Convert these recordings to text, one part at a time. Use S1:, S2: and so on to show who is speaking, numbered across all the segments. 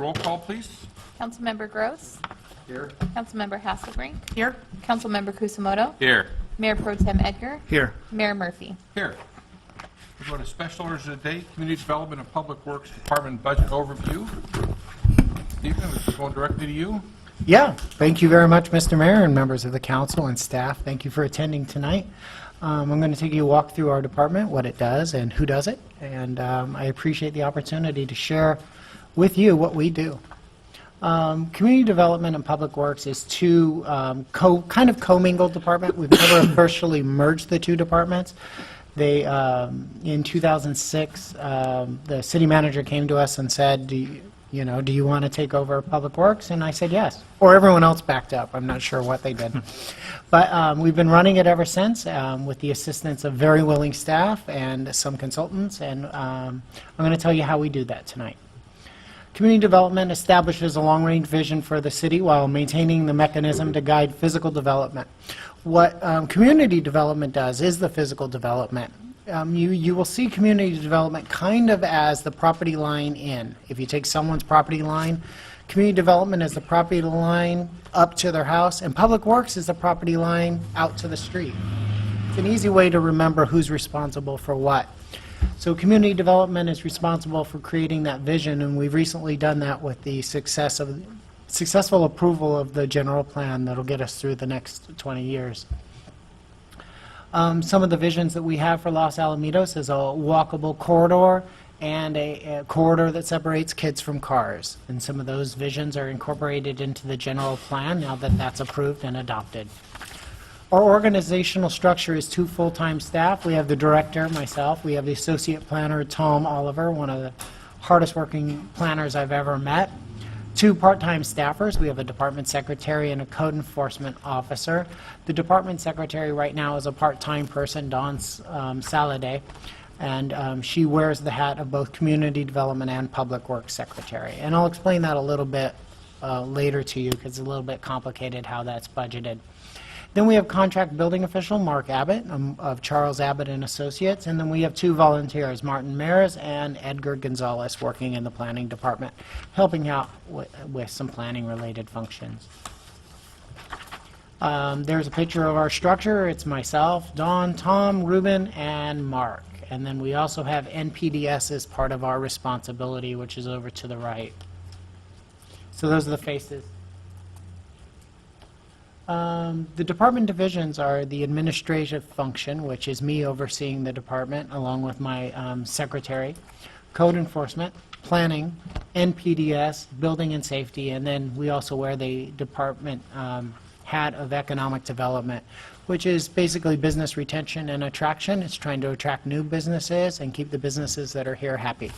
S1: Roll call, please.
S2: Councilmember Gross.
S1: Here.
S2: Councilmember Hasselbrink.
S3: Here.
S2: Councilmember Kusamoto.
S1: Here.
S2: Mayor Pro Tem Edgar.
S4: Here.
S2: Mayor Murphy.
S1: Here. We're going to special orders of the day, Community Development and Public Works Department Budget Overview. Stephen, we're going directly to you.
S4: Yeah, thank you very much, Mr. Mayor and members of the council and staff. Thank you for attending tonight. I'm going to take you a walk through our department, what it does and who does it, and I appreciate the opportunity to share with you what we do. Community Development and Public Works is two kind of commingled department. We've never officially merged the two departments. They, in 2006, the city manager came to us and said, do you want to take over Public Works? And I said yes. Or everyone else backed up. I'm not sure what they did. But we've been running it ever since with the assistance of very willing staff and some consultants. And I'm going to tell you how we do that tonight. Community development establishes a long-range vision for the city while maintaining the mechanism to guide physical development. What community development does is the physical development. You will see community development kind of as the property line in. If you take someone's property line, community development is the property line up to their house, and public works is the property line out to the street. It's an easy way to remember who's responsible for what. So community development is responsible for creating that vision, and we've recently done that with the successful approval of the general plan that'll get us through the next 20 years. Some of the visions that we have for Los Alamitos is a walkable corridor and a corridor that separates kids from cars. And some of those visions are incorporated into the general plan now that that's approved and adopted. Our organizational structure is 2 full-time staff. We have the director, myself. We have the associate planner, Tom Oliver, one of the hardest working planners I've ever met. 2 part-time staffers. We have a department secretary and a code enforcement officer. The department secretary right now is a part-time person, Dawn Saladay, and she wears the hat of both community development and public works secretary. And I'll explain that a little bit later to you because it's a little bit complicated how that's budgeted. Then we have contract building official Mark Abbott of Charles Abbott and Associates, and then we have 2 volunteers, Martin Mares and Edgar Gonzalez, working in the planning department, helping out with some planning related functions. There's a picture of our structure. It's myself, Dawn, Tom, Ruben, and Mark. And then we also have NPDS as part of our responsibility, which is over to the right. So those are the faces. The department divisions are the administrative function, which is me overseeing the department along with my secretary, code enforcement, planning, NPDS, building and safety, and then we also wear the department hat of economic development, which is basically business retention and attraction. It's trying to attract new businesses and keep the businesses that are here happy.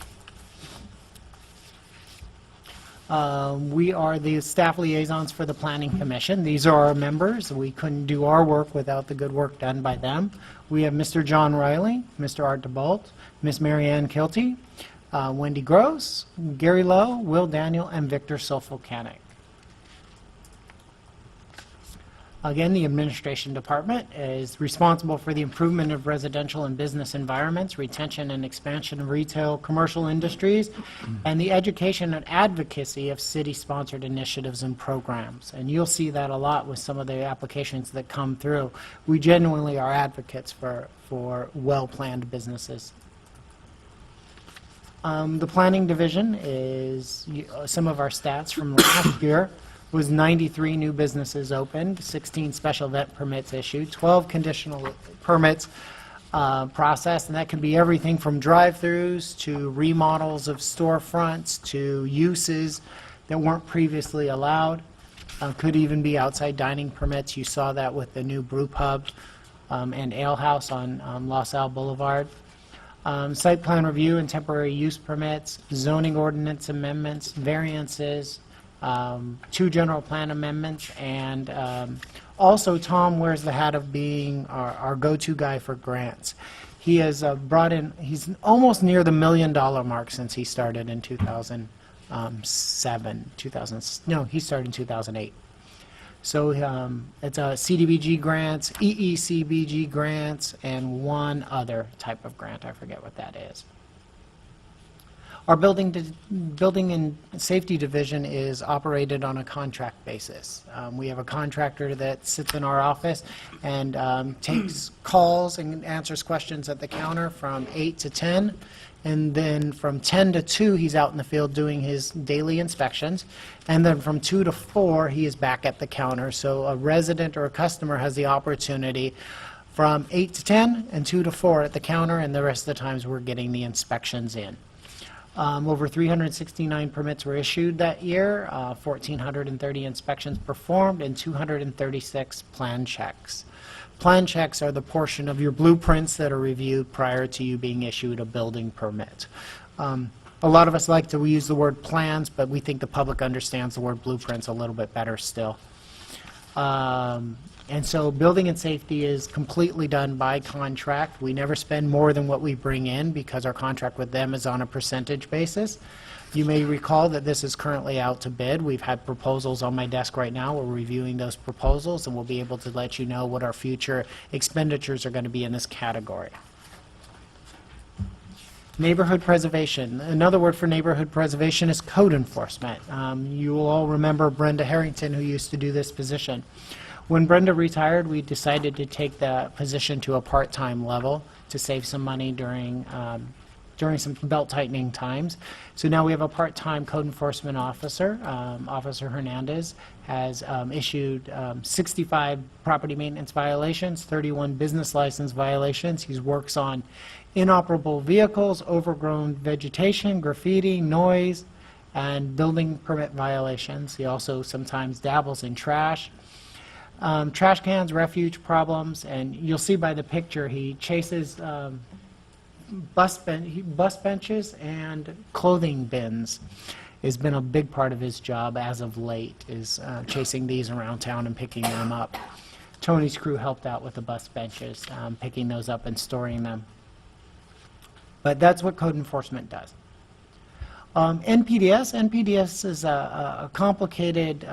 S4: We are the staff liaisons for the Planning Commission. These are our members. We couldn't do our work without the good work done by them. We have Mr. John Riley, Mr. Art DeBolt, Ms. Marianne Kilty, Wendy Gross, Gary Lowe, Will Daniel, and Victor Sofolkanik. Again, the administration department is responsible for the improvement of residential and business environments, retention and expansion of retail, commercial industries, and the education and advocacy of city-sponsored initiatives and programs. And you'll see that a lot with some of the applications that come through. We genuinely are advocates for well-planned businesses. The planning division is some of our stats from last year. Was 93 new businesses opened, 16 special event permits issued, 12 conditional permits processed, and that can be everything from drive-throughs to remodels of storefronts to uses that weren't previously allowed. Could even be outside dining permits. You saw that with the new brew pub and ale house on Los Al Boulevard. Site plan review and temporary use permits, zoning ordinance amendments, variances, 2 general plan amendments, and also Tom wears the hat of being our go-to guy for grants. He has brought in, he's almost near the $1 million mark since he started in 2007, he started in 2008. So it's a CDBG grants, EECBG grants, and one other type of grant. I forget what that is. Our building and safety division is operated on a contract basis. We have a contractor that sits in our office and takes calls and answers questions at the counter from 8 to 10. And then from 10 to 2, he's out in the field doing his daily inspections. And then from 2 to 4, he is back at the counter. So a resident or a customer has the opportunity from 8 to 10 and 2 to 4 at the counter, and the rest of the times we're getting the inspections in. Over 369 permits were issued that year, 1,430 inspections performed, and 236 plan checks. Plan checks are the portion of your blueprints that are reviewed prior to you being issued a building permit. A lot of us like to use the word plans, but we think the public understands the word blueprints a little bit better still. And so building and safety is completely done by contract. We never spend more than what we bring in because our contract with them is on a percentage basis. You may recall that this is currently out to bid. We've had proposals on my desk right now. We're reviewing those proposals, and we'll be able to let you know what our future expenditures are going to be in this category. Neighborhood preservation. Another word for neighborhood preservation is code enforcement. You will all remember Brenda Harrington, who used to do this position. When Brenda retired, we decided to take the position to a part-time level to save some money during some belt-tightening times. So now we have a part-time code enforcement officer. Officer Hernandez has issued 65 property maintenance violations, 31 business license violations. He works on inoperable vehicles, overgrown vegetation, graffiti, noise, and building permit violations. He also sometimes dabbles in trash. Trash cans, refuge problems, and you'll see by the picture he chases bus benches and clothing bins. Has been a big part of his job as of late, is chasing these around town and picking them up. Tony's crew helped out with the bus benches, picking those up and storing them. But that's what code enforcement does. NPDES is a complicated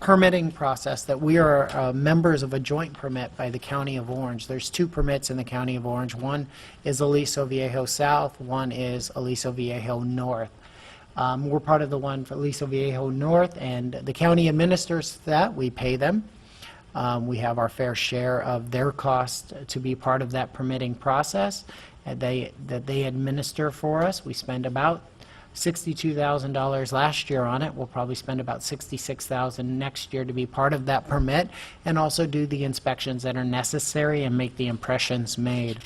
S4: permitting process that we are members of a joint permit by the County of Orange. There's 2 permits in the County of Orange. One is Aliso Viejo South, one is Aliso Viejo North. We're part of the one for Aliso Viejo North, and the county administers that. We pay them. We have our fair share of their cost to be part of that permitting process that they administer for us. We spend about $62,000 last year on it. We'll probably spend about $66,000 next year to be part of that permit and also do the inspections that are necessary and make the impressions made.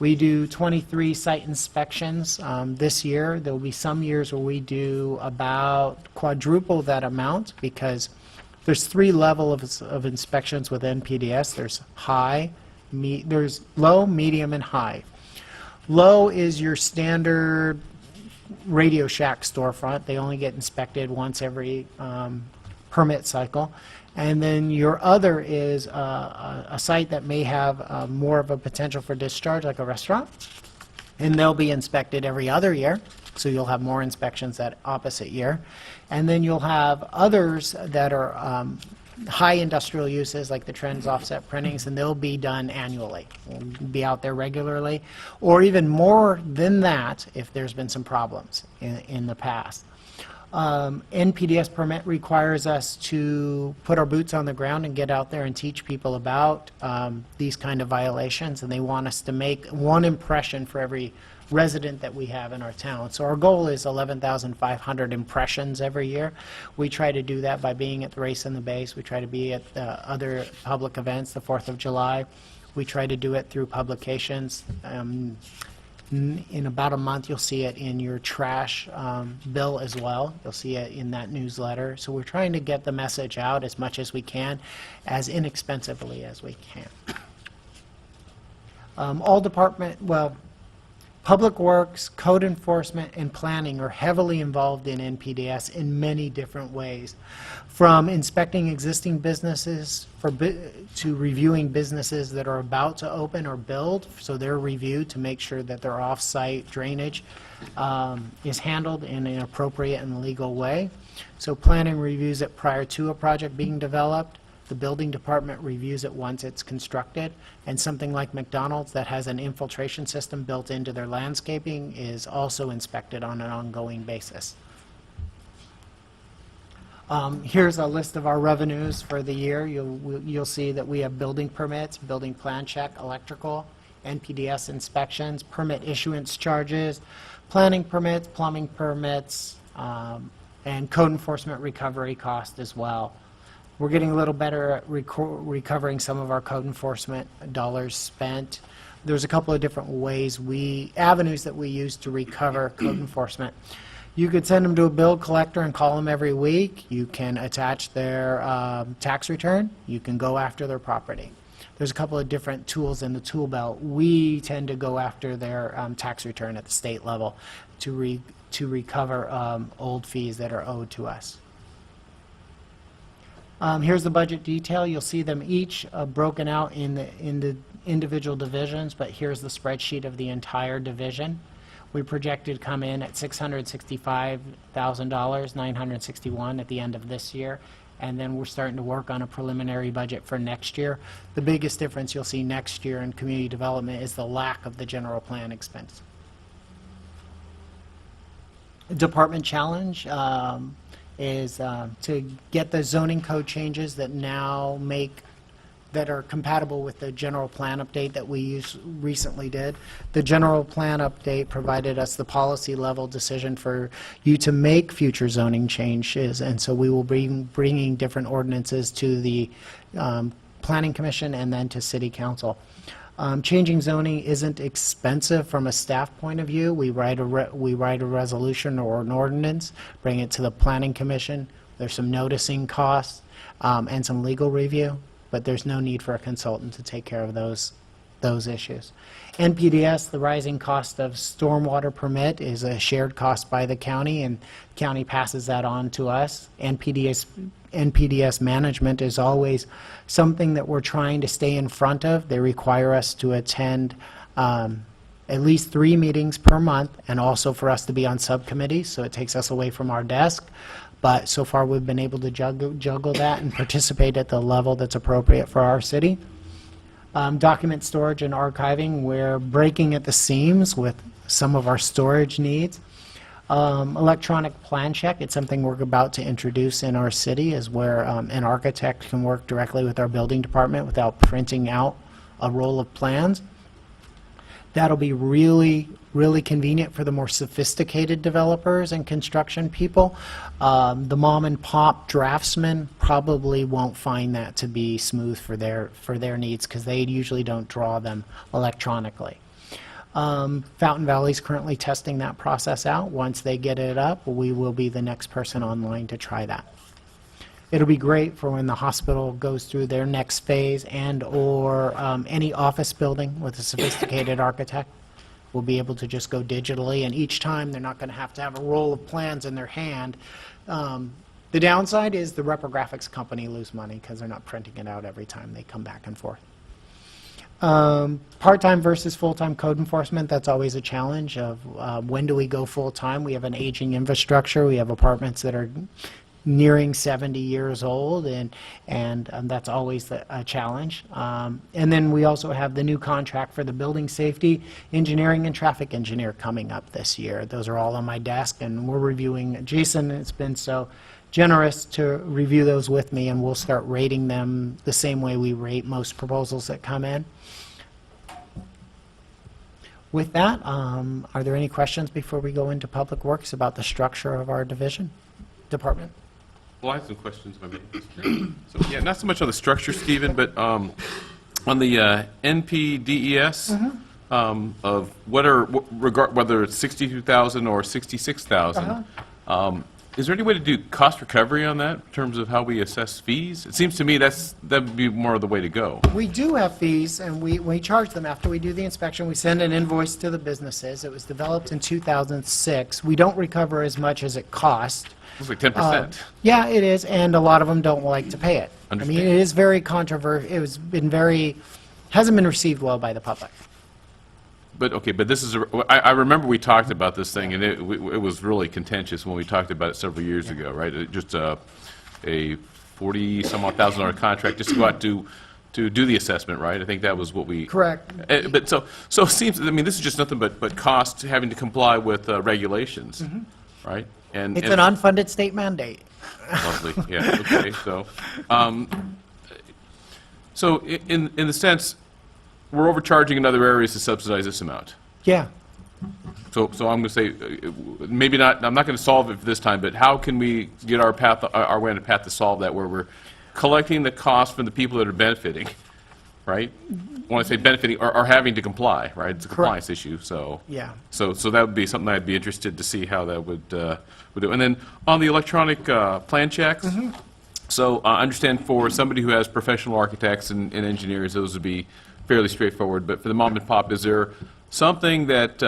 S4: We do 23 site inspections this year. There will be some years where we do about quadruple that amount because there's 3 levels of inspections with NPDES. There's there's low, medium, and high. Low is your standard Radio Shack storefront. They only get inspected once every permit cycle. And then your other is a site that may have more of a potential for discharge, like a restaurant, and they'll be inspected every other year, so you'll have more inspections that opposite year. And then you'll have others that are high industrial uses, like the Trends Offset Printings, and they'll be done annually. We'll be out there regularly, or even more than that if there's been some problems in the past. NPDES permit requires us to put our boots on the ground and get out there and teach people about these kind of violations, and they want us to make one impression for every resident that we have in our town. So our goal is 11,500 impressions every year. We try to do that by being at the Race in the Base. We try to be at other public events, the 4th of July. We try to do it through publications. In about a month, you'll see it in your trash bill as well. You'll see it in that newsletter. So we're trying to get the message out as much as we can, as inexpensively as we can. Public Works, Code Enforcement, and Planning are heavily involved in NPDES in many different ways, from inspecting existing businesses to reviewing businesses that are about to open or build, so they're reviewed to make sure that their off-site drainage is handled in an appropriate and legal way. So planning reviews it prior to a project being developed. The building department reviews it once it's constructed, and something like McDonald's that has an infiltration system built into their landscaping is also inspected on an ongoing basis. Here's a list of our revenues for the year. You'll see that we have building permits, building plan check, electrical, NPDS inspections, permit issuance charges, planning permits, plumbing permits, and code enforcement recovery cost as well. We're getting a little better at recovering some of our code enforcement dollars spent. There's a couple of different avenues that we use to recover code enforcement. You could send them to a bill collector and call them every week. You can attach their tax return. You can go after their property. There's a couple of different tools in the tool belt. We tend to go after their tax return at the state level to recover old fees that are owed to us. Here's the budget detail. You'll see them each broken out in the individual divisions, but here's the spreadsheet of the entire division. We projected to come in at $665,000, $961 at the end of this year, and then we're starting to work on a preliminary budget for next year. The biggest difference you'll see next year in community development is the lack of the general plan expense. Department challenge is to get the zoning code changes that are compatible with the general plan update that we recently did. The general plan update provided us the policy level decision for you to make future zoning changes, and so we will be bringing different ordinances to the Planning Commission and then to City Council. Changing zoning isn't expensive from a staff point of view. We write a resolution or an ordinance, bring it to the Planning Commission. There's some noticing costs and some legal review, but there's no need for a consultant to take care of those issues. NPDS, the rising cost of stormwater permit, is a shared cost by the county, and the county passes that on to us. NPDS management is always something that we're trying to stay in front of. They require us to attend at least 3 meetings per month, and also for us to be on subcommittees, so it takes us away from our desk. But so far, we've been able to juggle that and participate at the level that's appropriate for our city. Document storage and archiving, we're breaking at the seams with some of our storage needs. Electronic plan check, it's something we're about to introduce in our city, is where an architect can work directly with our building department without printing out a roll of plans. That'll be really, really convenient for the more sophisticated developers and construction people. The mom and pop draftsmen probably won't find that to be smooth for their needs, because they usually don't draw them electronically. Fountain Valley's currently testing that process out. Once they get it up, we will be the next person online to try that. It'll be great for when the hospital goes through their next phase, or any office building with a sophisticated architect will be able to just go digitally, and each time they're not going to have a roll of plans in their hand. The downside is the reprographics company lose money because they're not printing it out every time they come back and forth. Part-time versus full-time code enforcement, that's always a challenge of when do we go full-time. We have an aging infrastructure. We have apartments that are nearing 70 years old, and that's always a challenge. And then we also have the new contract for the building safety engineering and traffic engineer coming up this year. Those are all on my desk, and we're reviewing. Jason has been so generous to review those with me, and we'll start rating them the same way we rate most proposals that come in. With that, are there any questions before we go into Public Works about the structure of our department?
S1: Well, I have some questions, if I may. So, yeah, not so much on the structure, Stephen, but on the NPDES, of whether it's 62,000 or 66,000, is there any way to do cost recovery on that in terms of how we assess fees? It seems to me that would be more of the way to go.
S4: We do have fees, and we charge them after we do the inspection. We send an invoice to the businesses. It was developed in 2006. We don't recover as much as it cost.
S1: It's like 10%.
S4: Yeah, it is, and a lot of them don't like to pay it.
S1: Understand.
S4: I mean, it is very controversial. Hasn't been received well by the public.
S1: But, okay, but this is, I remember we talked about this thing, and it was really contentious when we talked about it several years ago, right? Just a $40-some odd thousand contract just to go out to do the assessment, right? I think that was what we.
S4: Correct.
S1: But so it seems, I mean, this is just nothing but cost having to comply with regulations, right? And
S4: It's an unfunded state mandate.
S1: Lovely, yeah, okay, so in the sense, we're overcharging in other areas to subsidize this amount.
S4: Yeah.
S1: So I'm going to say, maybe not, I'm not going to solve it for this time, but how can we get our way on a path to solve that, where we're collecting the cost from the people that are benefiting, right? When I say benefiting, are having to comply, right? It's a compliance issue, so.
S4: Yeah.
S1: So that would be something I'd be interested to see how that would do. And then on the electronic plan checks, so I understand for somebody who has professional architects and engineers, those would be fairly straightforward. But for the mom and pop, is there something that,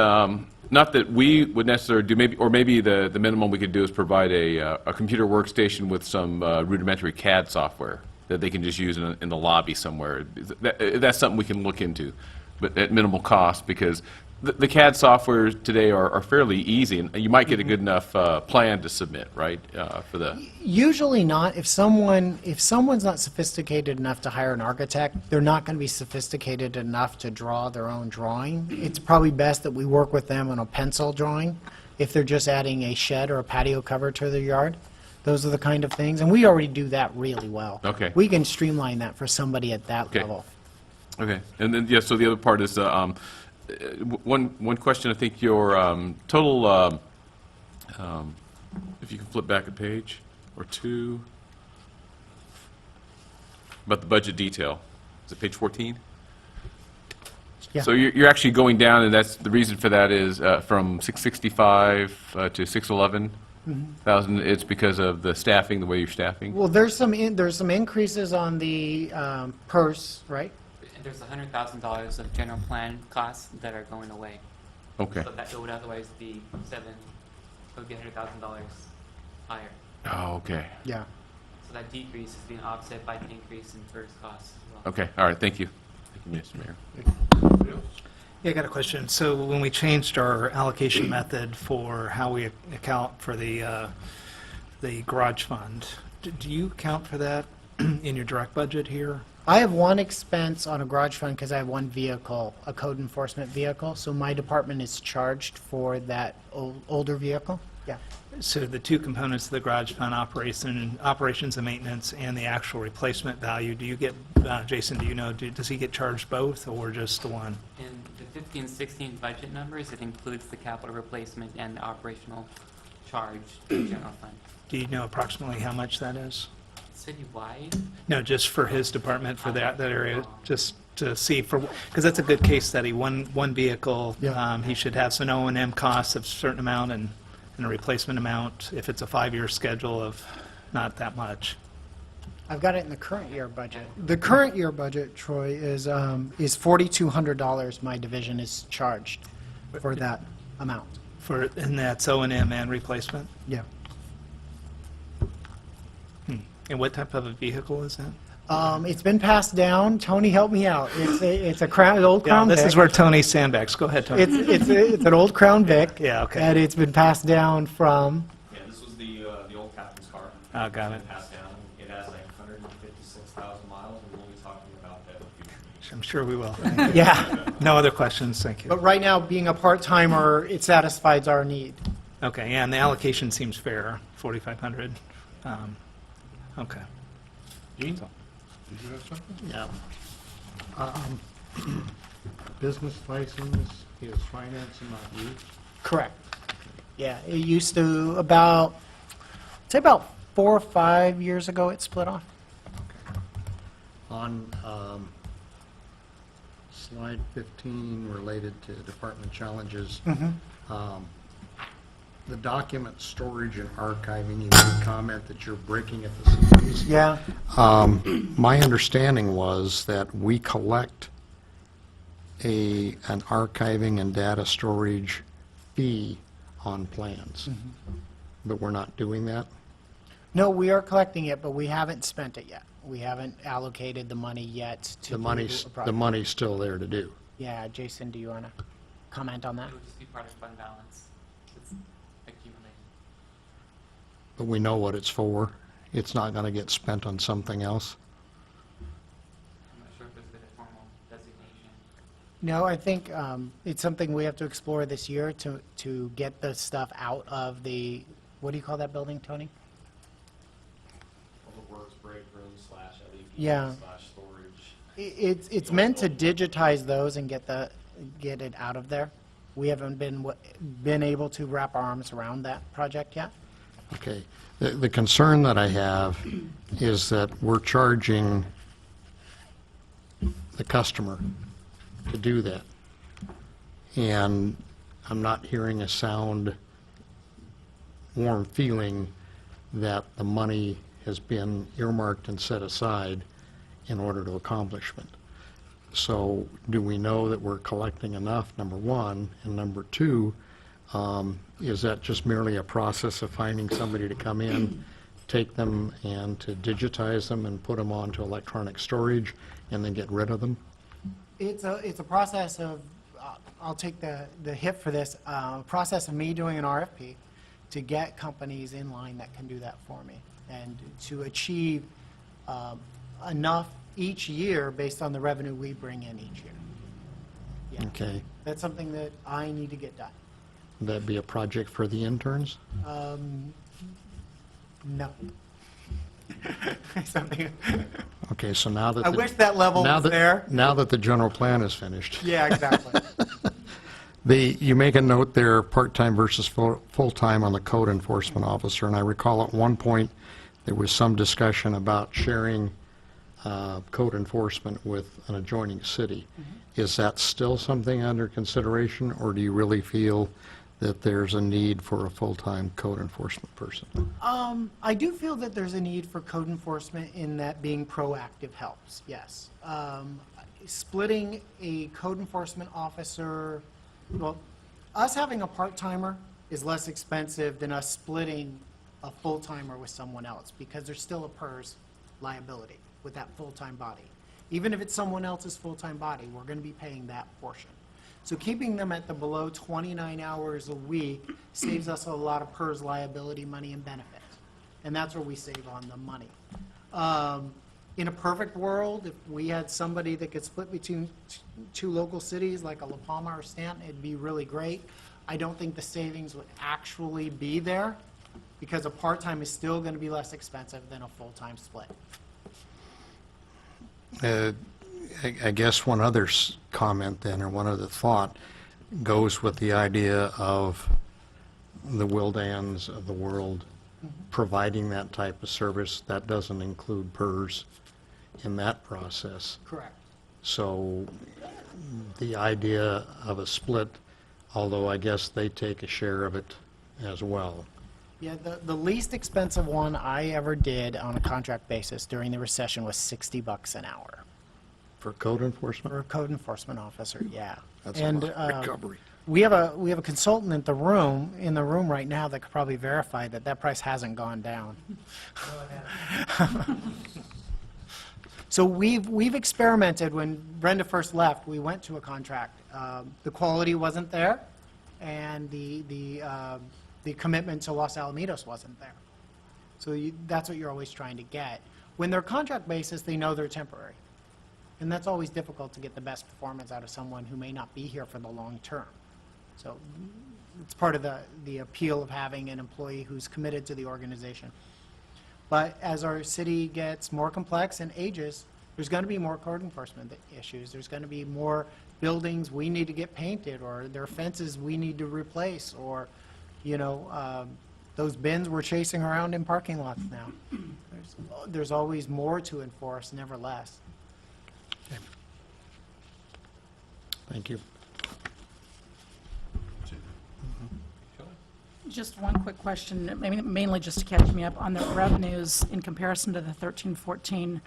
S1: not that we would necessarily do, maybe the minimum we could do is provide a computer workstation with some rudimentary CAD software that they can just use in the lobby somewhere? That's something we can look into, but at minimal cost, because the CAD software today are fairly easy, and you might get a good enough plan to submit, right, for the.
S4: Usually not. If someone's not sophisticated enough to hire an architect, they're not going to be sophisticated enough to draw their own drawing. It's probably best that we work with them on a pencil drawing if they're just adding a shed or a patio cover to their yard. Those are the kind of things, and we already do that really well.
S1: Okay.
S4: We can streamline that for somebody at that
S1: Okay.
S4: level.
S1: Okay, and then, yeah, so the other part is, one question, I think your total, if you can flip back a page or two, about the budget detail. Is it page 14?
S4: Yeah.
S1: So you're actually going down, and that's, the reason for that is from 665 to 611,000. It's because of the staffing, the way you're staffing?
S4: Well, there's some increases on the purse, right?
S3: There's $100,000 of general plan costs that are going away.
S1: Okay.
S3: So that it would otherwise be it would be $100,000 higher.
S1: Oh, okay.
S4: Yeah.
S3: So that decrease is being offset by the increase in first costs as well.
S1: Okay, all right, thank you. Thank you, Mr. Mayor.
S5: Yeah, I got a question. So when we changed our allocation method for how we account for the garage fund, do you account for that in your direct budget here?
S4: I have one expense on a garage fund because I have one vehicle, a code enforcement vehicle, so my department is charged for that older vehicle. Yeah.
S5: So the two components of the garage fund, operations and maintenance, and the actual replacement value, do you get, Jason, do you know, does he get charged both or just the one?
S3: In the 15-16 budget numbers, it includes the capital replacement and the operational charge to the general fund.
S5: Do you know approximately how much that is?
S3: Citywide,
S5: No, just for his department, for that area, just to see, because that's a good case study. One vehicle,
S4: Yeah.
S5: he should have some O&M costs of a certain amount and a replacement amount, if it's a 5-year schedule, of not that much.
S4: I've got it in the current year budget. The current year budget, Troy, is $4,200 my division is charged for that amount.
S5: And that's O&M and replacement?
S4: Yeah.
S5: And what type of a vehicle is that?
S4: It's been passed down. Tony, help me out. It's a Crown, an old
S5: Yeah,
S4: Crown Vic.
S5: this is where Tony sandbags. Go ahead, Tony.
S4: It's an old Crown Vic.
S5: Yeah, okay.
S4: And it's been passed down from,
S6: Yeah, this was the old captain's car.
S5: Oh, got it.
S6: Passed down. It has like 156,000 miles, and we'll be talking about that in the future.
S5: I'm sure we will.
S4: yeah.
S5: No other questions? Thank you.
S4: But right now, being a part-timer, it satisfies our need.
S5: Okay, yeah, and the allocation seems fair, 4,500. Okay.
S7: Gene, did you have something?
S8: Yeah.
S7: Business license is finance and not use.
S4: Correct. Yeah, it used to about 4 or 5 years ago, it split off.
S8: On slide 15, related to department challenges, the document storage and archiving, you made a comment that you're breaking at the seams.
S4: Yeah.
S8: My understanding was that we collect an archiving and data storage fee on plans, but we're not doing that?
S4: No, we are collecting it, but we haven't spent it yet. We haven't allocated the money yet to
S8: The
S4: do
S8: money's,
S4: a
S8: the
S4: project.
S8: money's still there to do.
S4: Yeah, Jason, do you want to comment on that?
S3: it would just be part of fund balance. It's accumulated.
S8: But we know what it's for, it's not going to get spent on something else?
S3: I'm not sure if there's been a formal designation.
S4: No, I think it's something we have to explore this year to get the stuff out of the, what do you call that building, Tony?
S6: All the works break room / LED
S4: Yeah.
S6: / storage.
S4: It's meant to digitize those and get it out of there. We haven't been able to wrap our arms around that project yet.
S8: Okay. The concern that I have is that we're charging the customer to do that. And I'm not hearing a sound, warm feeling that the money has been earmarked and set aside in order to accomplishment. So do we know that we're collecting enough, number one? And number two, is that just merely a process of finding somebody to come in, take them and to digitize them and put them onto electronic storage and then get rid of them?
S4: It's a process of, I'll take the hit for this, process of me doing an RFP to get companies in line that can do that for me and to achieve enough each year based on the revenue we bring in each year. Yeah.
S8: Okay.
S4: That's something that I need to get done.
S8: Would that be a project for the interns?
S4: No. Something,
S8: Okay, so now that.
S4: I
S8: the-
S4: wish that level
S8: now
S4: was
S8: that-
S4: there.
S8: Now that the general plan is finished.
S4: Yeah, exactly.
S8: You make a note there, part-time versus full-time on the code enforcement officer, and I recall at one point, there was some discussion about sharing code enforcement with an adjoining city. Is that still something under consideration, or do you really feel that there's a need for a full-time code enforcement person?
S4: I do feel that there's a need for code enforcement in that being proactive helps, yes. Splitting a code enforcement officer, well, us having a part-timer is less expensive than us splitting a full-timer with someone else, because there's still a PERS liability with that full-time body. Even if it's someone else's full-time body, we're going to be paying that portion. So keeping them at the below 29 hours a week saves us a lot of PERS liability money and benefits. And that's where we save on the money. In a perfect world, if we had somebody that could split between two local cities, like a La Palma or Stanton, it'd be really great. I don't think the savings would actually be there, because a part-time is still going to be less expensive than a full-time split.
S8: I guess one other comment then, or one other thought, goes with the idea of the Wildans of the world providing that type of service. That doesn't include PERS in that process.
S4: Correct.
S8: So the idea of a split, although I guess they take a share of it as well.
S4: Yeah, the least expensive one I ever did on a contract basis during the recession was $60 an hour
S8: For code
S4: for
S8: enforcement?
S4: a code enforcement officer, yeah.
S8: That's a
S4: And
S8: lot. Recovery.
S4: we have a consultant in the room right now that could probably verify that that price hasn't gone down. So we've experimented. When Brenda first left, we went to a contract. The quality wasn't there, and the commitment to Los Alamitos wasn't there. So that's what you're always trying to get. When they're contract basis, they know they're temporary. And that's always difficult to get the best performance out of someone who may not be here for the long term. So it's part of the appeal of having an employee who's committed to the organization. But as our city gets more complex and ages, there's going to be more code enforcement issues. There's going to be more buildings we need to get painted, or there are fences we need to replace, or, you know, those bins we're chasing around in parking lots now. There's always more to enforce, never less.
S8: Thank you.
S9: Just one quick question, maybe mainly just to catch me up on the revenues in comparison to the 13-14.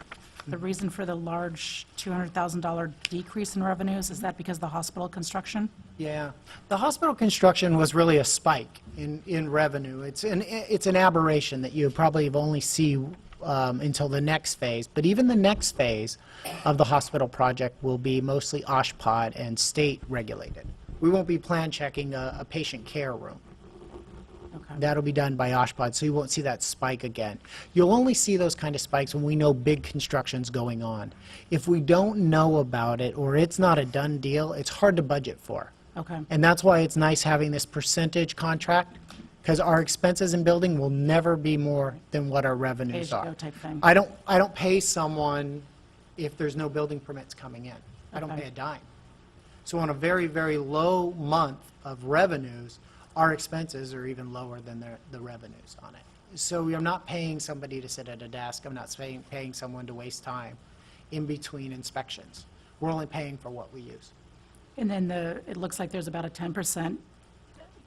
S9: The reason for the large $200,000 decrease in revenues, is that because of the hospital construction?
S4: Yeah. The hospital construction was really a spike in revenue. It's an aberration that you probably only see until the next phase. But even the next phase of the hospital project will be mostly OSHPD and state regulated. We won't be plan checking a patient care room.
S9: Okay.
S4: That'll be done by Oshpod, so you won't see that spike again. You'll only see those kind of spikes when we know big construction's going on. If we don't know about it, or it's not a done deal, it's hard to budget for.
S9: Okay.
S4: And that's why it's nice having this percentage contract, because our expenses in building will never be more than what our revenues
S9: Pay-as-you-go
S4: are.
S9: type thing.
S4: I don't pay someone if there's no building permits coming in. I don't
S9: Okay.
S4: pay a dime. So on a very, very low month of revenues, our expenses are even lower than the revenues on it. So I'm not paying somebody to sit at a desk. I'm not paying someone to waste time in between inspections. We're only paying for what we use.
S9: And then it looks like there's about a 10%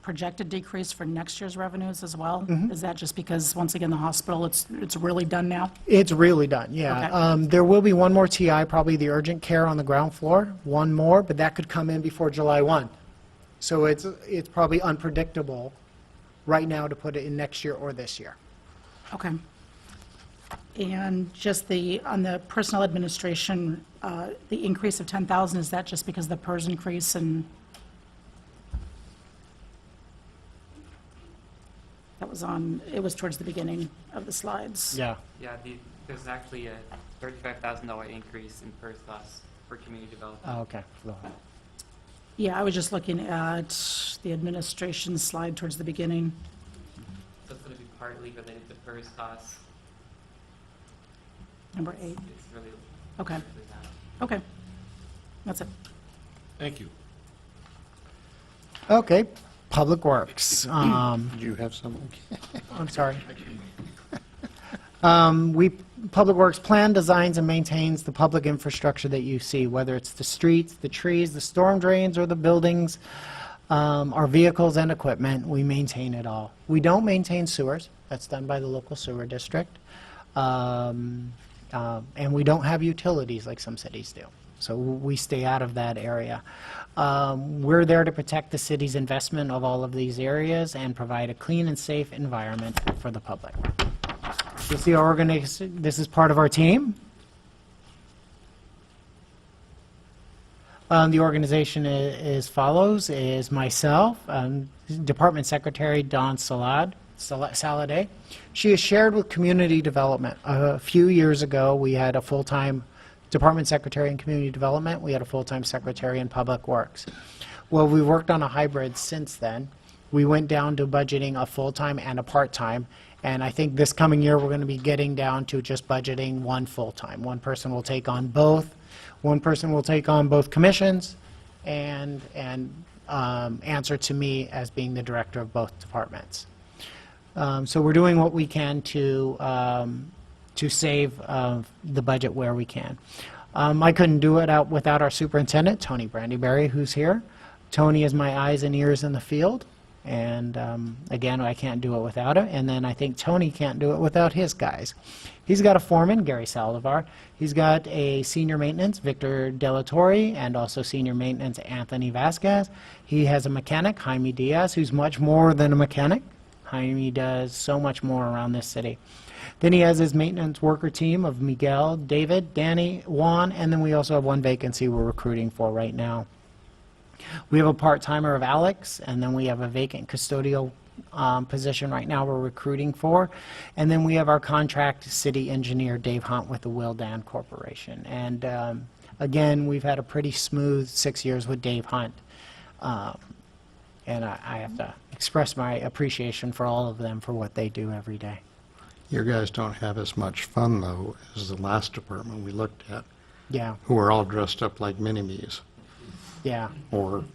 S9: projected decrease for next year's revenues as well? Is that just because, once again, the hospital, it's really done now?
S4: It's really done, yeah.
S9: Okay.
S4: There will be one more TI, probably the urgent care on the ground floor, one more, but that could come in before July 1. So it's probably unpredictable right now to put it in next year or this year.
S9: Okay. And just on the personnel administration, the increase of 10,000, is that just because of the PERS increase and? That was it was towards the beginning of the slides.
S4: Yeah.
S3: Yeah, there's actually a $35,000 increase in PERS costs for community development.
S4: Oh, okay.
S9: Yeah, I was just looking at the administration slide towards the beginning.
S3: So it's going to be partly related to PERS costs.
S9: Number 8.
S3: It's really
S9: Okay,
S3: largely that.
S9: okay. That's it.
S7: Thank you.
S4: Okay, Public Works.
S8: Did you have something?
S4: I'm sorry. Public Works plan, designs, and maintains the public infrastructure that you see, whether it's the streets, the trees, the storm drains, or the buildings, our vehicles and equipment, we maintain it all. We don't maintain sewers. That's done by the local sewer district. And we don't have utilities like some cities do. So we stay out of that area. We're there to protect the city's investment of all of these areas and provide a clean and safe environment for the public. You see our organization, this is part of our team. The organization is follows, is myself, Department Secretary Dawn Saladay. She is shared with community development. A few years ago, we had a full-time Department Secretary in Community Development. We had a full-time Secretary in Public Works. Well, we worked on a hybrid since then. We went down to budgeting a full-time and a part-time, and I think this coming year, we're going to be getting down to just budgeting one full-time. One person will take on both. One person will take on both commissions and answer to me as being the director of both departments. So we're doing what we can to save the budget where we can. I couldn't do it without our superintendent, Tony Brandyberry, who's here. Tony is my eyes and ears in the field, and again, I can't do it without it. And then I think Tony can't do it without his guys. He's got a foreman, Gary Saldivar. He's got a senior maintenance, Victor Delatorre, and also senior maintenance, Anthony Vasquez. He has a mechanic, Jaime Diaz, who's much more than a mechanic. Jaime does so much more around this city. Then he has his maintenance worker team of Miguel, David, Danny, Juan, and then we also have one vacancy we're recruiting for right now. We have a part-timer of Alex, and then we have a vacant custodial position right now we're recruiting for. And then we have our contract city engineer, Dave Hunt, with the Wildan Corporation. And again, we've had a pretty smooth 6 years with Dave Hunt. And I have to express my appreciation for all of them for what they do every day.
S8: You guys don't have as much fun, though, as the last department we looked at,
S4: Yeah,
S8: who were all dressed up like mini-me's.
S4: yeah,
S8: Or,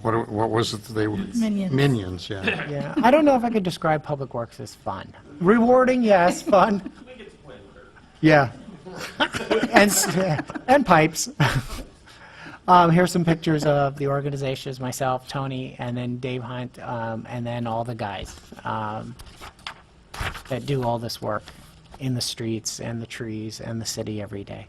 S8: what was it that they were?
S9: Minions.
S8: Minions, yeah.
S4: yeah. I don't know if I could describe Public Works as fun. Rewarding, yes, fun. Yeah. And pipes. Here's some pictures of the organizations, myself, Tony, and then Dave Hunt, and then all the guys that do all this work in the streets and the trees and the city every day.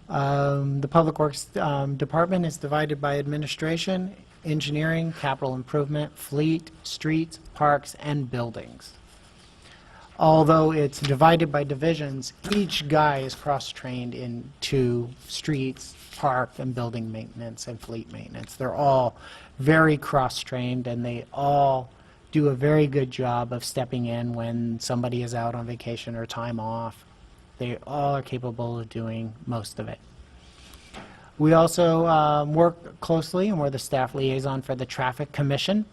S4: The Public Works Department is divided by administration, engineering, capital improvement, fleet, streets, parks, and buildings. Although it's divided by divisions, each guy is cross-trained into streets, park, and building maintenance and fleet maintenance. They're all very cross-trained, and they all do a very good job of stepping in when somebody is out on vacation or time off. They all are capable of doing most of it. We also work closely, and we're the staff liaison for the Traffic Commission.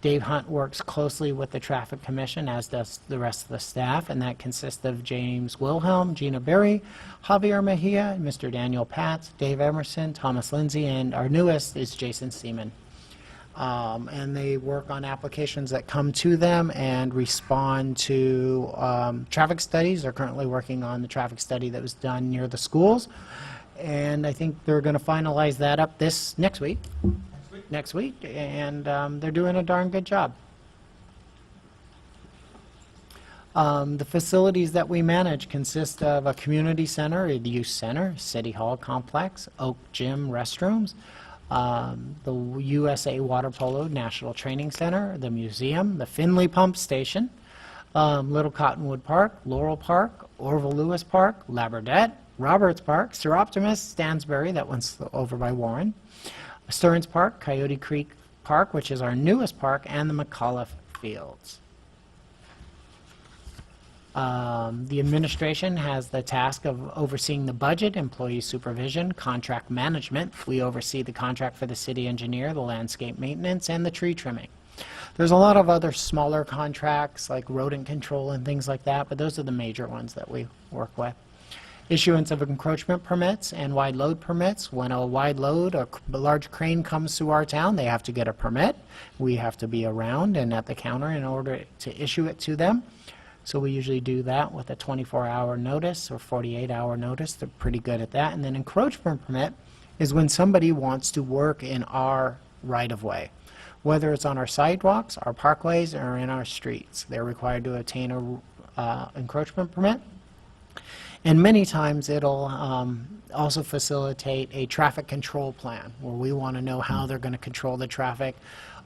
S4: Dave Hunt works closely with the Traffic Commission, as does the rest of the staff, and that consists of James Wilhelm, Gina Berry, Javier Mejia, Mr. Daniel Patz, Dave Emerson, Thomas Lindsay, and our newest is Jason Seaman. And they work on applications that come to them and respond to traffic studies. They're currently working on the traffic study that was done near the schools, and I think they're going to finalize that up next week, and they're doing a darn good job. The facilities that we manage consist of a community center, a youth center, city hall complex, Oak Gym restrooms, the USA Water Polo National Training Center, the museum, the Finley Pump Station, Little Cottonwood Park, Laurel Park, Orville Lewis Park, Labradette, Roberts Park, Sir Optimus, Stansbury, that one's over by Warren, Stearns Park, Coyote Creek Park, which is our newest park, and the McAuliffe Fields. The administration has the task of overseeing the budget, employee supervision, contract management. We oversee the contract for the city engineer, the landscape maintenance, and the tree trimming. There's a lot of other smaller contracts like rodent control and things like that, but those are the major ones that we work with. Issuance of encroachment permits and wide load permits. When a wide load, a large crane comes through our town, they have to get a permit. We have to be around and at the counter in order to issue it to them. So we usually do that with a 24-hour notice or 48-hour notice. They're pretty good at that. And then encroachment permit is when somebody wants to work in our right-of-way, whether it's on our sidewalks, our parkways, or in our streets. They're required to obtain a encroachment permit. And many times it'll also facilitate a traffic control plan where we want to know how they're going to control the traffic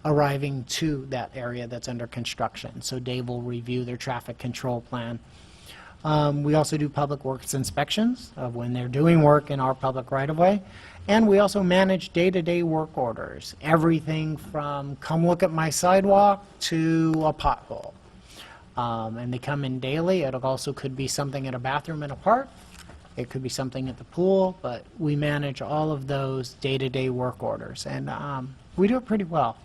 S4: arriving to that area that's under construction. So Dave will review their traffic control plan. We also do public works inspections of when they're doing work in our public right-of-way. And we also manage day-to-day work orders, everything from come look at my sidewalk to a pothole. And they come in daily. It also could be something at a bathroom in a park. It could be something at the pool, but we manage all of those day-to-day work orders, and we do it pretty well.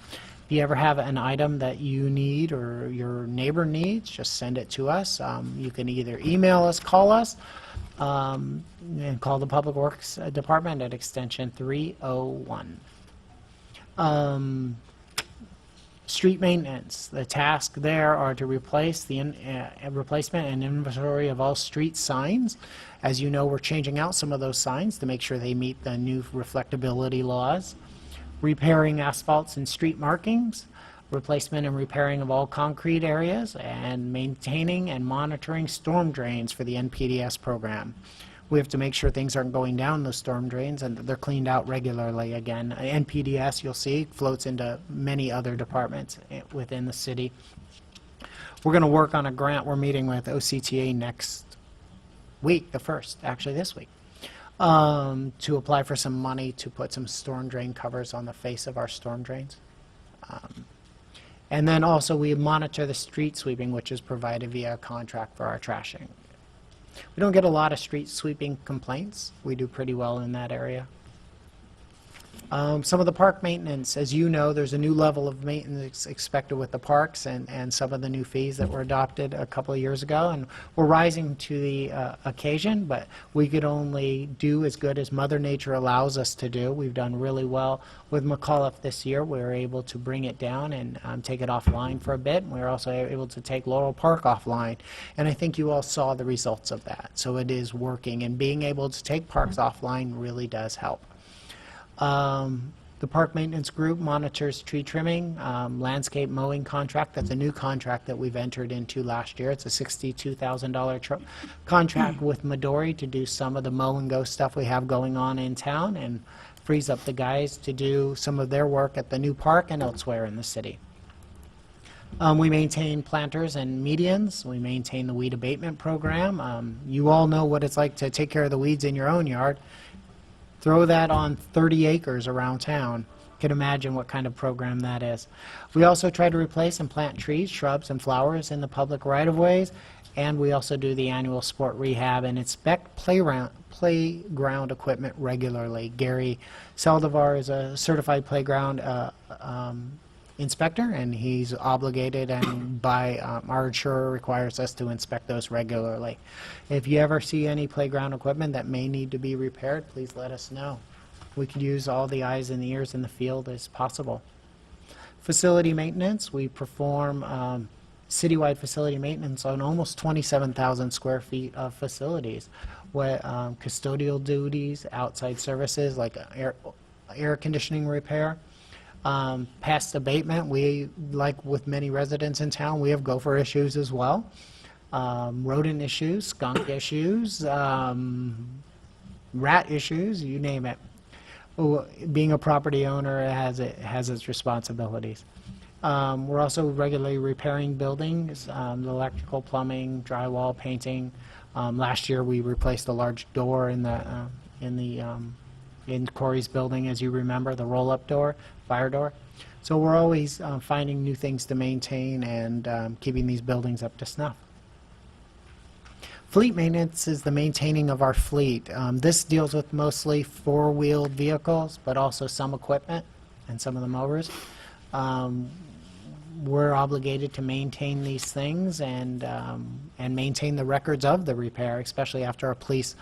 S4: If you ever have an item that you need or your neighbor needs, just send it to us. You can either email us, call us, and call the Public Works Department at extension 301. Street maintenance. The task there are to replace the replacement and inventory of all street signs. As you know, we're changing out some of those signs to make sure they meet the new reflectability laws. Repairing asphalts and street markings, replacement and repairing of all concrete areas, and maintaining and monitoring storm drains for the NPDS program. We have to make sure things aren't going down those storm drains and that they're cleaned out regularly again. NPDS, you'll see, floats into many other departments within the city. We're going to work on a grant. We're meeting with OCTA next week, the 1st, actually this week, to apply for some money to put some storm drain covers on the face of our storm drains. And then also we monitor the street sweeping, which is provided via a contract for our trashing. We don't get a lot of street sweeping complaints. We do pretty well in that area. Some of the park maintenance, as you know, there's a new level of maintenance expected with the parks and some of the new fees that were adopted a couple of years ago, and we're rising to the occasion, but we could only do as good as Mother Nature allows us to do. We've done really well with McAuliffe this year. We were able to bring it down and take it offline for a bit. We were also able to take Laurel Park offline, and I think you all saw the results of that. So it is working, and being able to take parks offline really does help. The park maintenance group monitors tree trimming, landscape mowing contract. That's a new contract that we've entered into last year. It's a $62,000 contract with Midori to do some of the mow and go stuff we have going on in town, and frees up the guys to do some of their work at the new park and elsewhere in the city. We maintain planters and medians. We maintain the weed abatement program. You all know what it's like to take care of the weeds in your own yard. Throw that on 30 acres around town. can imagine what kind of program that is. We also try to replace and plant trees, shrubs, and flowers in the public right-of-ways, and we also do the annual sport rehab and inspect playground equipment regularly. Gary Saldivar is a certified playground inspector, and he's obligated, and by our insurer requires us to inspect those regularly. If you ever see any playground equipment that may need to be repaired, please let us know. We could use all the eyes and ears in the field as possible. Facility maintenance, we perform citywide facility maintenance on almost 27,000 square feet of facilities, with custodial duties, outside services like air conditioning repair, pest abatement. We, like with many residents in town, we have gopher issues as well, rodent issues, skunk issues, rat issues, you name it. Being a property owner has its responsibilities. We're also regularly repairing buildings, the electrical, plumbing, drywall, painting. Last year, we replaced a large door in Corey's building, as you remember, the roll-up door, fire door. So we're always finding new things to maintain and keeping these buildings up to snuff. Fleet maintenance is the maintaining of our fleet. This deals with mostly four-wheeled vehicles, but also some equipment and some of the mowers. We're obligated to maintain these things and maintain the records of the repair, especially after a police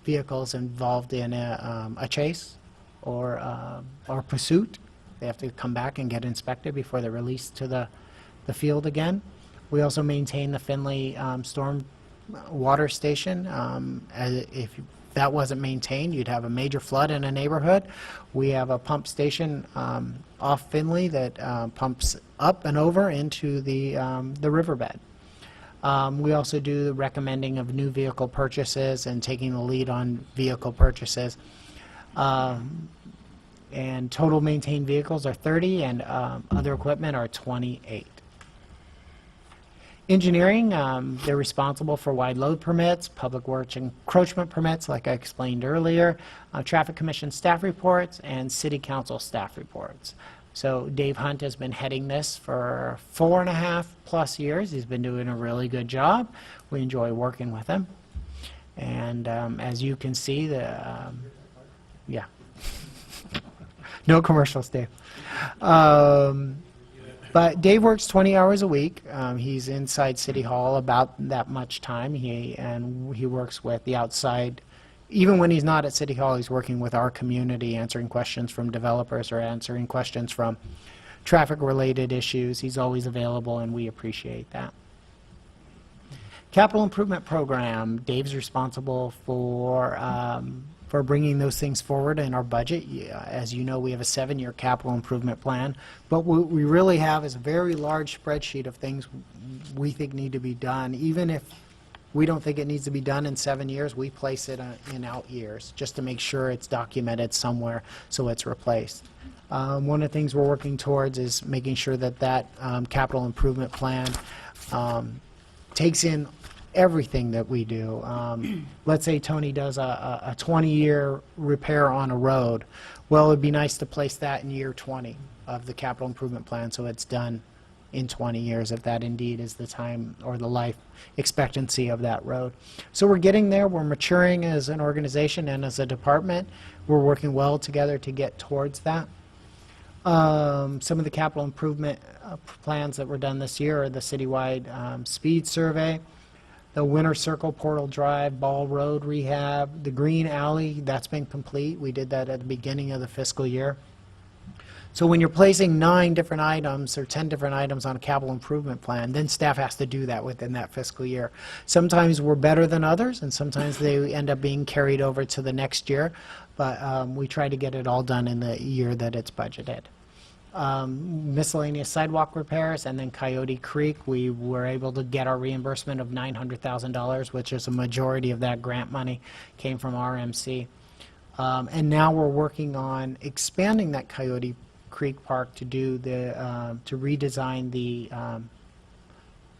S4: vehicle's involved in a chase or pursuit. They have to come back and get inspected before they're released to the field again. We also maintain the Finley storm water station. If that wasn't maintained, you'd have a major flood in a neighborhood. We have a pump station off Finley that pumps up and over into the riverbed. We also do the recommending of new vehicle purchases and taking the lead on vehicle purchases. And total maintained vehicles are 30, and other equipment are 28. Engineering, they're responsible for wide load permits, public works encroachment permits, like I explained earlier, traffic commission staff reports, and city council staff reports. So Dave Hunt has been heading this for 4.5+ years. He's been doing a really good job. We enjoy working with him. And as you can see, yeah. No commercials, Dave. But Dave works 20 hours a week. He's inside City Hall about that much time. He works with the outside. Even when he's not at City Hall, he's working with our community, answering questions from developers or answering questions from traffic-related issues. He's always available, and we appreciate that. Capital Improvement Program, Dave's responsible for bringing those things forward in our budget. As you know, we have a 7-year capital improvement plan, but what we really have is a very large spreadsheet of things we think need to be done. Even if we don't think it needs to be done in 7 years, we place it in out years just to make sure it's documented somewhere so it's replaced. One of the things we're working towards is making sure that capital improvement plan takes in everything that we do. Let's say Tony does a 20-year repair on a road. Well, it'd be nice to place that in year 20 of the capital improvement plan so it's done in 20 years, if that indeed is the time or the life expectancy of that road. So we're getting there. We're maturing as an organization and as a department. We're working well together to get towards that. Some of the capital improvement plans that were done this year are the citywide speed survey, the Winter Circle Portal Drive Ball Road rehab, the Green Alley, that's been complete. We did that at the beginning of the fiscal year. So when you're placing 9 different items or 10 different items on a capital improvement plan, then staff has to do that within that fiscal year. Sometimes we're better than others, and sometimes they end up being carried over to the next year, but we try to get it all done in the year that it's budgeted. Miscellaneous sidewalk repairs, and then Coyote Creek, we were able to get our reimbursement of $900,000, which is a majority of that grant money came from RMC. And now we're working on expanding that Coyote Creek Park to do to redesign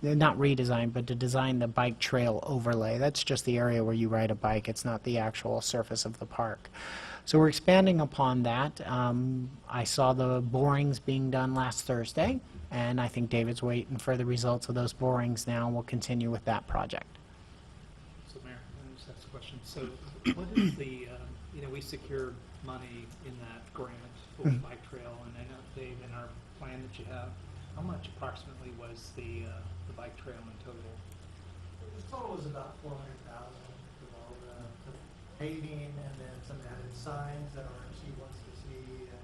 S4: not redesign, but to design the bike trail overlay. That's just the area where you ride a bike. It's not the actual surface of the park. So we're expanding upon that. I saw the borings being done last Thursday, and I think David's waiting for the results of those borings now. We'll continue with that project.
S5: So Mayor, let me just ask a question. So what is the, we secured money in that grant for the bike trail, and I know, Dave, in our plan that you have, how much approximately was the bike trail in total?
S4: The total was about $400,000 with all the paving and then some added signs that RMC wants to see, and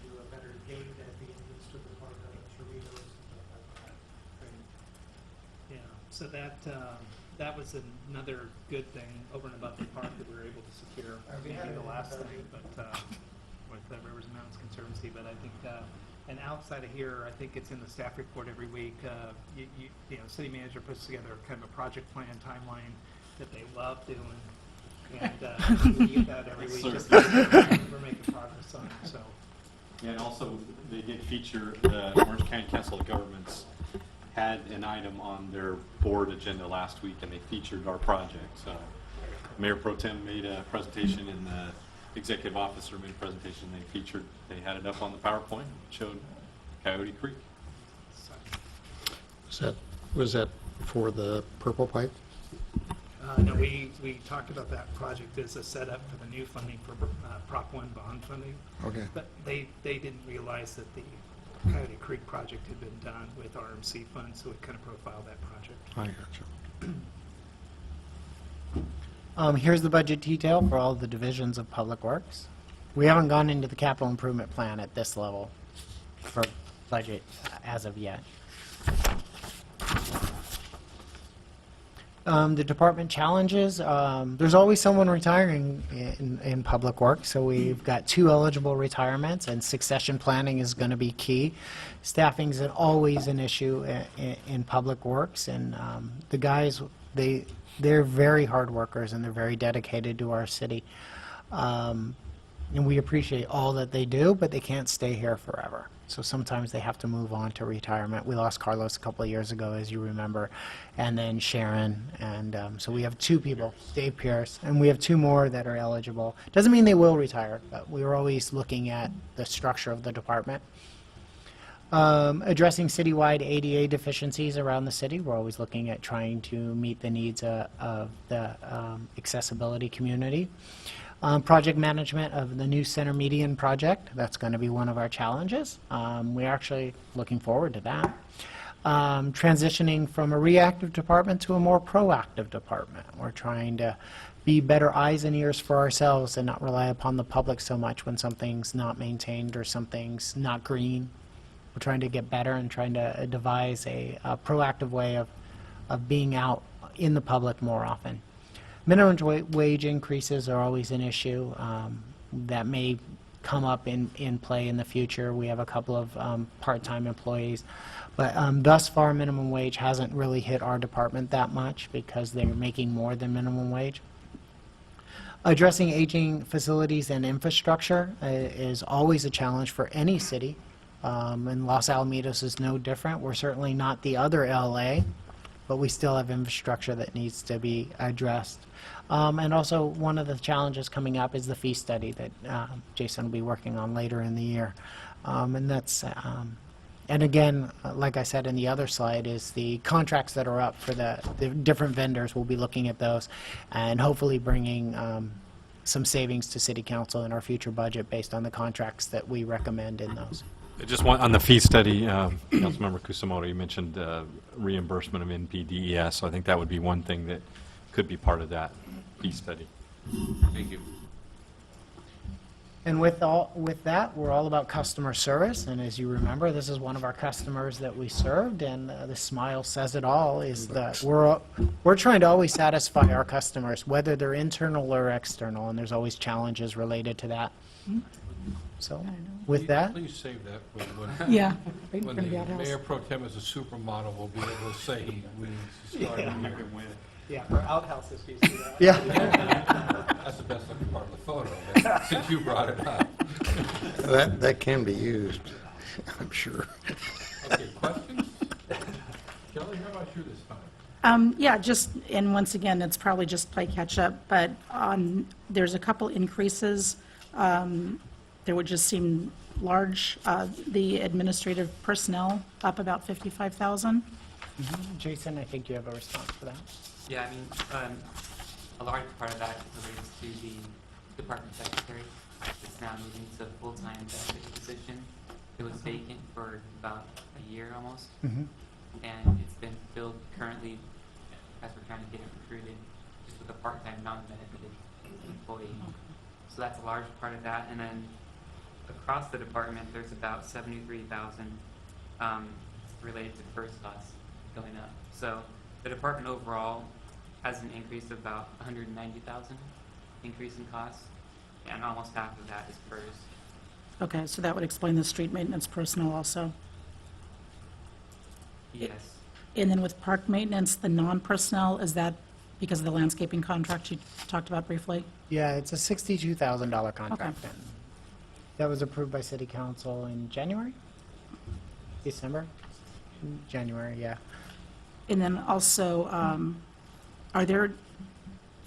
S4: do a better gate at the entrance to the park, Choritos and stuff like that.
S5: Yeah, so that was another good thing over and above the park that we were able to secure.
S4: We had
S5: Maybe
S4: it
S5: the
S4: in
S5: last
S4: the
S5: thing, but with the Rivers and Mountains Conservancy, but I think, and outside of here, I think it's in the staff report every week. City manager puts together kind of a project plan timeline that they love doing, and we get that every week. Just we're making progress on it. So
S6: And also, they did feature, the Orange County Council of Governments had an item on their board agenda last week, and they featured our project. So Mayor Pro Tem made a presentation, and the executive officer made a presentation. They had it up on the PowerPoint, showed Coyote Creek.
S8: Was that for the purple pipe?
S5: no, we talked about that project as a setup for the new funding for Prop 1 bond funding.
S8: Okay.
S5: But they didn't realize that the Coyote Creek project had been done with RMC funds, so it kind of profiled that project.
S8: I got you.
S4: Here's the budget detail for all the divisions of Public Works. We haven't gone into the capital improvement plan at this level for budget as of yet. The department challenges, there's always someone retiring in Public Works, so we've got 2 eligible retirements, and succession planning is going to be key. Staffing is always an issue in Public Works, and the guys, they're very hard workers, and they're very dedicated to our city. And we appreciate all that they do, but they can't stay here forever. So sometimes they have to move on to retirement. We lost Carlos a couple of years ago, as you remember, and then Sharon. And so we have 2 people, Dave Pierce, and we have 2 more that are eligible. Doesn't mean they will retire, but we're always looking at the structure of the department. Addressing citywide ADA deficiencies around the city. We're always looking at trying to meet the needs of the accessibility community. Project management of the new center median project. That's going to be one of our challenges. We're actually looking forward to that. Transitioning from a reactive department to a more proactive department. We're trying to be better eyes and ears for ourselves and not rely upon the public so much when something's not maintained or something's not green. We're trying to get better and trying to devise a proactive way of being out in the public more often. Minimum wage increases are always an issue that may come up in play in the future. We have a couple of part-time employees, but thus far minimum wage hasn't really hit our department that much because they're making more than minimum wage. Addressing aging facilities and infrastructure is always a challenge for any city, and Los Alamitos is no different. We're certainly not the other LA, but we still have infrastructure that needs to be addressed. And also, one of the challenges coming up is the fee study that Jason will be working on later in the year. And that's, and again, like I said in the other slide, is the contracts that are up for the different vendors. We'll be looking at those and hopefully bringing some savings to City Council in our future budget based on the contracts that we recommend in those.
S10: Just one, on the fee study, Councilmember Kusamoto, you mentioned reimbursement of NPDES, so I think that would be one thing that could be part of that fee study.
S1: Thank you.
S4: And with that, we're all about customer service, and as you remember, this is one of our customers that we served, and the smile says it all, is that we're trying to always satisfy our customers, whether they're internal or external, and there's always challenges related to that. So, with that,
S7: Please save that when
S9: Yeah.
S7: when the Mayor Pro Tem is a supermodel, we'll be able to say we started here.
S5: Yeah, for outhouses, you see that.
S4: yeah.
S7: That's the best looking part of the photo, but since you brought it up.
S8: That can be used, I'm sure.
S7: Okay, questions?
S9: Yeah, just, and once again, it's probably just play catch-up, but there's a couple increases that would just seem large. The administrative personnel up about 55,000.
S4: Jason, I think you have a response for that.
S3: Yeah, I mean, a large part of that relates to the department secretary. It's now moving to a full-time executive position. It was vacant for about a year almost, and it's been filled currently as we're trying to get it recruited, just with a part-time, non-benefited employee. So that's a large part of that. And then across the department, there's about 73,000 related to first class going up. So the department overall has an increase of about 190,000 increase in costs, and almost half of that is PERS.
S9: Okay, so that would explain the street maintenance personnel also.
S3: Yes.
S9: And then with park maintenance, the non-personnel, is that because of the landscaping contract you talked about briefly?
S4: Yeah, it's a $62,000 contract.
S9: Okay.
S4: That was approved by City Council in January? December? January, yeah.
S9: And then also, are there,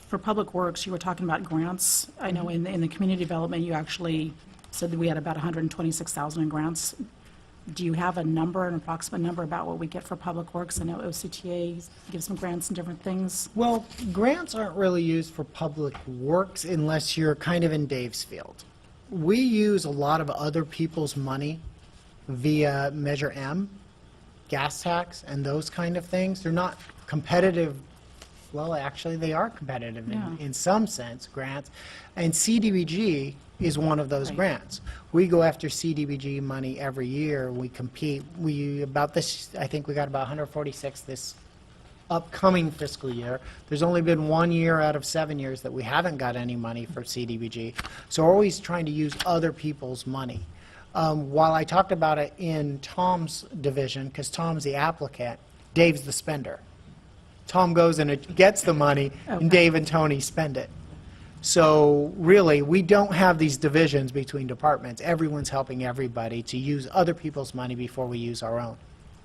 S9: for Public Works, you were talking about grants. I know in the community development, you actually said that we had about 126,000 in grants. Do you have a number, an approximate number about what we get for Public Works? I know OCTA gives some grants and different things.
S4: Well, grants aren't really used for public works unless you're kind of in Dave's field. We use a lot of other people's money via Measure M, gas tax, and those kind of things. They're not competitive. Well, actually, they are competitive
S9: Yeah.
S4: in some sense, grants. And CDBG is one of those
S9: Right.
S4: grants. We go after CDBG money every year. We compete. I think we got about 146 this upcoming fiscal year. There's only been 1 year out of 7 years that we haven't got any money for CDBG. So we're always trying to use other people's money. While I talked about it in Tom's division, because Tom's the applicant, Dave's the spender. Tom goes and gets the money,
S9: Okay.
S4: and Dave and Tony spend it. So really, we don't have these divisions between departments. Everyone's helping everybody to use other people's money before we use our own.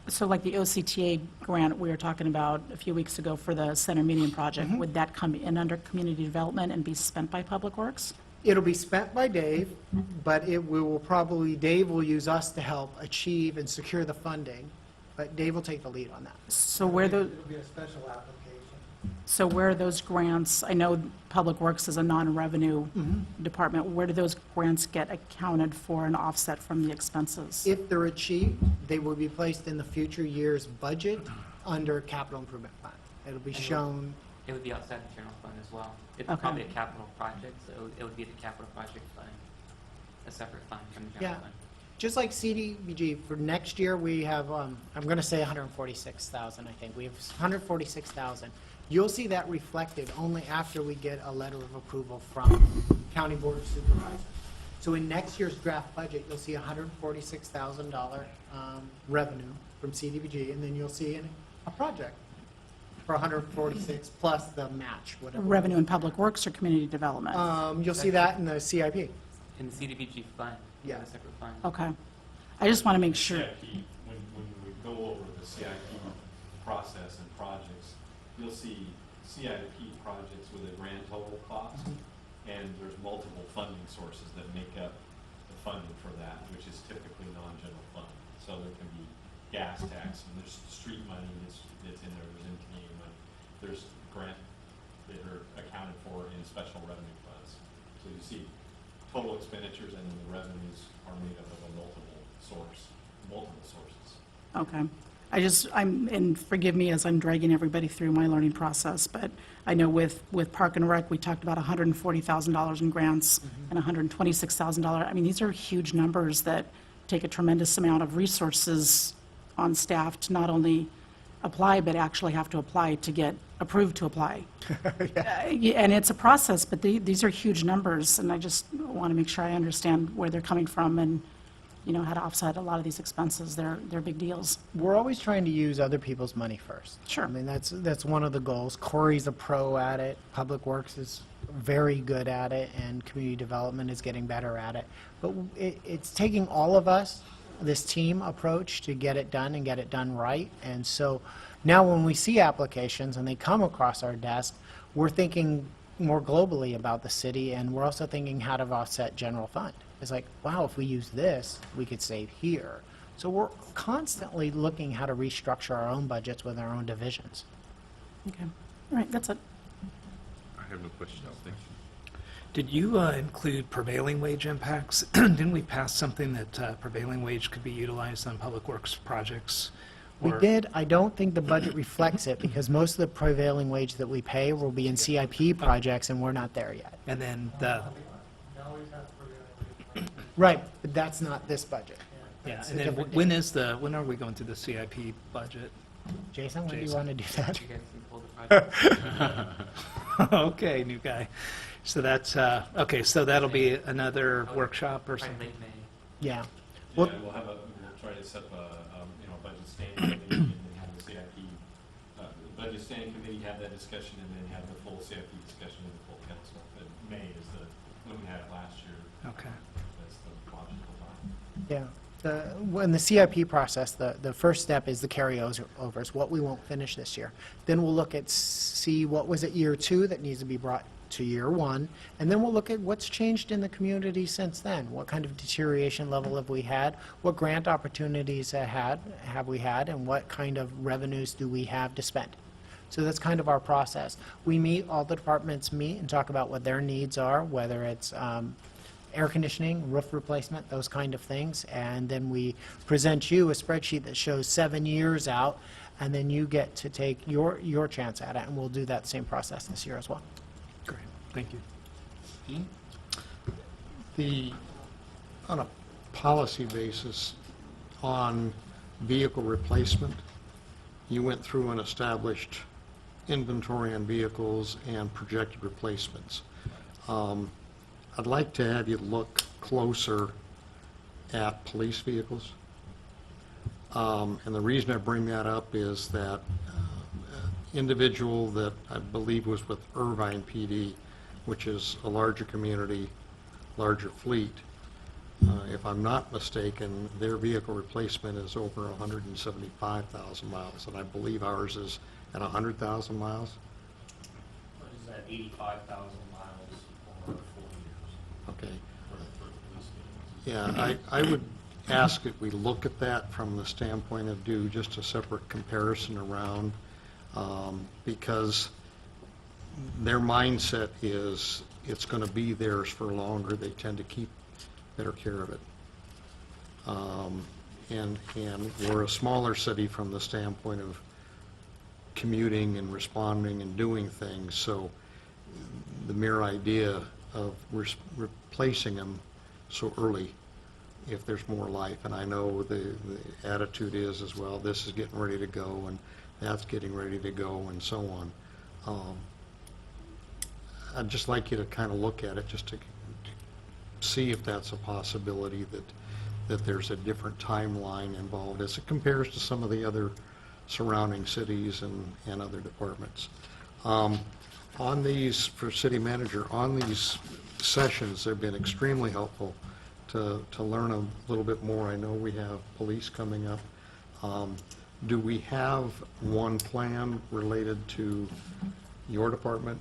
S9: So like the OCTA grant we were talking about a few weeks ago for the Center Median project, would that come in under community development and be spent by Public Works?
S4: It'll be spent by Dave, but Dave will use us to help achieve and secure the funding, but Dave will take the lead on that.
S9: So where those,
S4: It'll be a special application.
S9: so where are those grants, I know Public Works is a non-revenue department, where do those grants get accounted for and offset from the expenses?
S4: If they're achieved, they will be placed in the future year's budget under capital improvement plan. It'll be shown,
S3: It would be outside the general fund as well. It's
S9: Okay.
S3: probably a capital project, so it would be the capital project fund, a separate fund from the general
S4: Yeah.
S3: fund.
S4: just like CDBG, for next year, we have, I'm going to say 146,000, I think. We have 146,000. You'll see that reflected only after we get a letter of approval from County Board of Supervisors. So in next year's draft budget, you'll see $146,000 revenue from CDBG, and then you'll see a project for 146 plus the match, whatever.
S9: Revenue in Public Works or community development?
S4: You'll see that in the CIP.
S3: In the CDBG fund,
S4: Yeah.
S3: a separate fund.
S9: Okay. I just want to make sure.
S6: CIP, when we go over the CIP process and projects, you'll see CIP projects with a grand total cost, and there's multiple funding sources that make up the funding for that, which is typically non-general fund. So there can be gas tax, and there's street money that's in there, there's NTA money, there's grant that are accounted for in special revenue funds. So you see total expenditures, and then the revenues are made up of multiple sources.
S9: Okay. And forgive me as I'm dragging everybody through my learning process, but I know with Park and Rec, we talked about $140,000 in grants and $126,000. I mean, these are huge numbers that take a tremendous amount of resources on staff to not only apply, but actually have to apply to get approved to apply. And it's a process, but these are huge numbers, and I just want to make sure I understand where they're coming from and, you know, how to offset a lot of these expenses. They're big deals.
S4: We're always trying to use other people's money first.
S9: Sure.
S4: I mean, that's one of the goals. Corey's a pro at it. Public Works is very good at it, and community development is getting better at it. But it's taking all of us this team approach to get it done and get it done right. And so now when we see applications and they come across our desk, we're thinking more globally about the city, and we're also thinking how to offset general fund. It's like, wow, if we use this, we could save here. So we're constantly looking how to restructure our own budgets with our own divisions.
S9: Okay, all right, that's it.
S1: I have no questions, thank you.
S5: Did you include prevailing wage impacts? Didn't we pass something that prevailing wage could be utilized on public works projects?
S4: We
S5: Or-
S4: did. I don't think the budget reflects it because most of the prevailing wage that we pay will be in CIP projects, and we're not there yet.
S5: And then the,
S4: Right, but that's not this budget.
S5: yeah,
S4: It's a
S5: and then
S4: different
S5: when is the, when are we going through the CIP budget?
S4: Jason, when do you
S5: Jason.
S4: want to do that?
S3: You guys can pull the project.
S5: Okay, new guy. So that's, okay, so that'll be another workshop or
S3: Probably
S5: something?
S3: late May.
S4: Yeah.
S6: Yeah,
S4: Well-
S6: we'll have a, we'll try to set up a, budget standing committee and then have the CIP, the budget standing committee have that discussion and then have the full CIP discussion in the full council. But May is the, when we had it last year,
S5: Okay.
S6: that's the logical time.
S4: Yeah. When the CIP process, the first step is the carryovers, what we won't finish this year. Then we'll look at, see what was at year 2 that needs to be brought to year 1, and then we'll look at what's changed in the community since then. What kind of deterioration level have we had? What grant opportunities have we had, and what kind of revenues do we have to spend? So that's kind of our process. We meet, all the departments meet and talk about what their needs are, whether it's air conditioning, roof replacement, those kind of things. And then we present you a spreadsheet that shows 7 years out, and then you get to take your chance at it, and we'll do that same process this year as well.
S5: Great, thank you.
S8: On a policy basis, on vehicle replacement, you went through and established inventory on vehicles and projected replacements. I'd like to have you look closer at police vehicles. And the reason I bring that up is that individual that I believe was with Irvine PD, which is a larger community, larger fleet, if I'm not mistaken, their vehicle replacement is over 175,000 miles, and I believe ours is at 100,000 miles.
S11: What is that, 85,000 miles for 4 years
S8: Okay.
S11: for the police vehicles?
S8: Yeah, I would ask that we look at that from the standpoint of do just a separate comparison around, because their mindset is it's going to be theirs for longer. They tend to keep better care of it. And we're a smaller city from the standpoint of commuting and responding and doing things, so the mere idea of replacing them so early, if there's more life, and I know the attitude is as well, this is getting ready to go, and that's getting ready to go, and so on. I'd just like you to kind of look at it, just to see if that's a possibility, that there's a different timeline involved as it compares to some of the other surrounding cities and other departments. On these, for city manager, on these sessions, they've been extremely helpful to learn a little bit more. I know we have police coming up. Do we have one plan related to your department,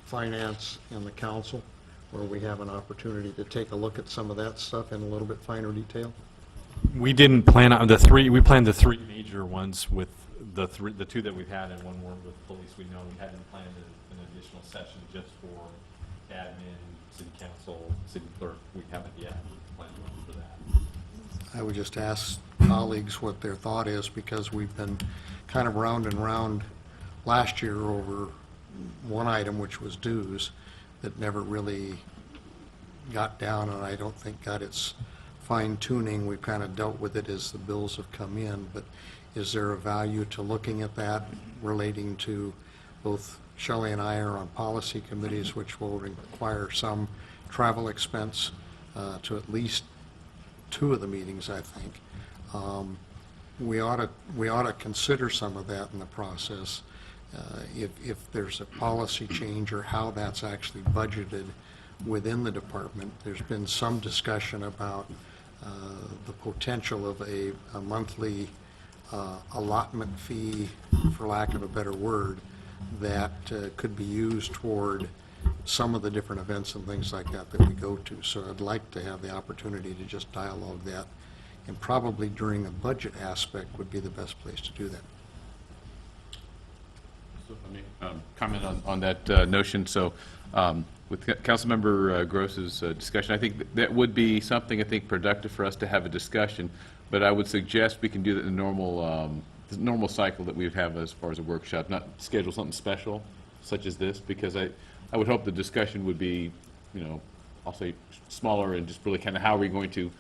S8: finance, and the council, where we have an opportunity to take a look at some of that stuff in a little bit finer detail?
S10: We didn't plan on the three, we planned the 3 major ones with the 2 that we've had and one more with police. We know we hadn't planned an additional session just for admin, city council, city clerk. We haven't yet planned one for that.
S8: I would just ask colleagues what their thought is, because we've been kind of round and round last year over one item, which was dues, that never really got down, and I don't think got its fine tuning. We've kind of dealt with it as the bills have come in, but is there a value to looking at that relating to both Shelley and I are on policy committees, which will require some travel expense to at least 2 of the meetings, I think. We ought to consider some of that in the process. If there's a policy change or how that's actually budgeted within the department. There's been some discussion about the potential of a monthly allotment fee, for lack of a better word, that could be used toward some of the different events and things like that that we go to. So I'd like to have the opportunity to just dialogue that, and probably during a budget aspect would be the best place to do that.
S1: So let me comment on that notion. So with Councilmember Gross's discussion, I think that would be something, I think, productive for us to have a discussion, but I would suggest we can do that in the normal cycle that we would have as far as a workshop, not schedule something special such as this, because I would hope the discussion would be, I'll say smaller, and just really kind of how are we going to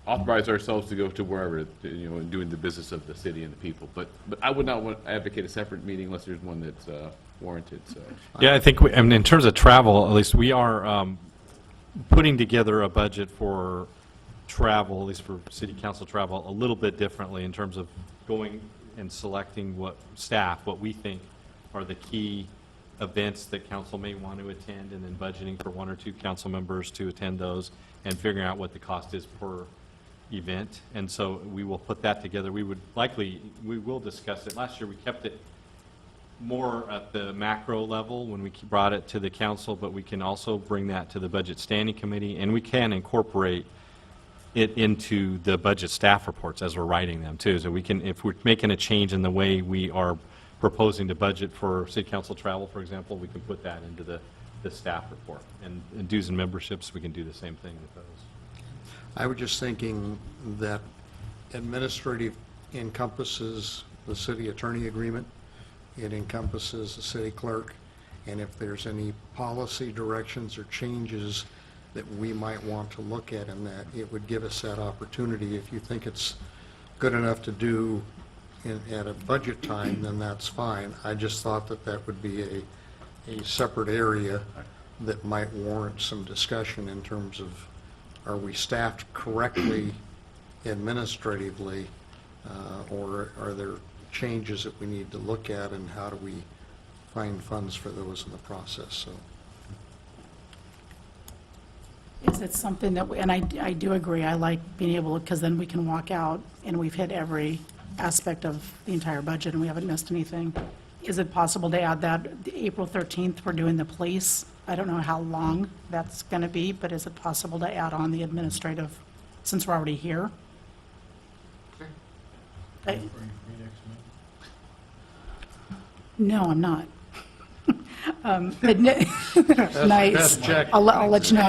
S1: authorize ourselves to go to wherever, and doing the business of the city and the people. But I would not want to advocate a separate meeting unless there's one that's warranted, so.
S10: Yeah, I think, in terms of travel, at least we are putting together a budget for travel, at least for city council travel, a little bit differently in terms of going and selecting what we think are the key events that council may want to attend, and then budgeting for 1 or 2 council members to attend those, and figuring out what the cost is per event. And so we will put that together. We will discuss it. Last year, we kept it more at the macro level when we brought it to the council, but we can also bring that to the Budget Standing Committee, and we can incorporate it into the budget staff reports as we're writing them too. So we can, if we're making a change in the way we are proposing to budget for city council travel, for example, we can put that into the staff report. And dues and memberships, we can do the same thing with those.
S8: I was just thinking that administrative encompasses the city attorney agreement, it encompasses the city clerk, and if there's any policy directions or changes that we might want to look at in that, it would give us that opportunity. If you think it's good enough to do at a budget time, then that's fine. I just thought that that would be a separate area that might warrant some discussion in terms of, are we staffed correctly administratively, or are there changes that we need to look at, and how do we find funds for those in the process? So.
S9: Is it something that, and I do agree, I like being able, because then we can walk out and we've hit every aspect of the entire budget and we haven't missed anything. Is it possible to add that the April 13th, we're doing the police? I don't know how long that's going to be, but is it possible to add on the administrative, since we're already here?
S3: Sure.
S9: No, I'm not. But nice.
S8: Best check.
S9: I'll let you know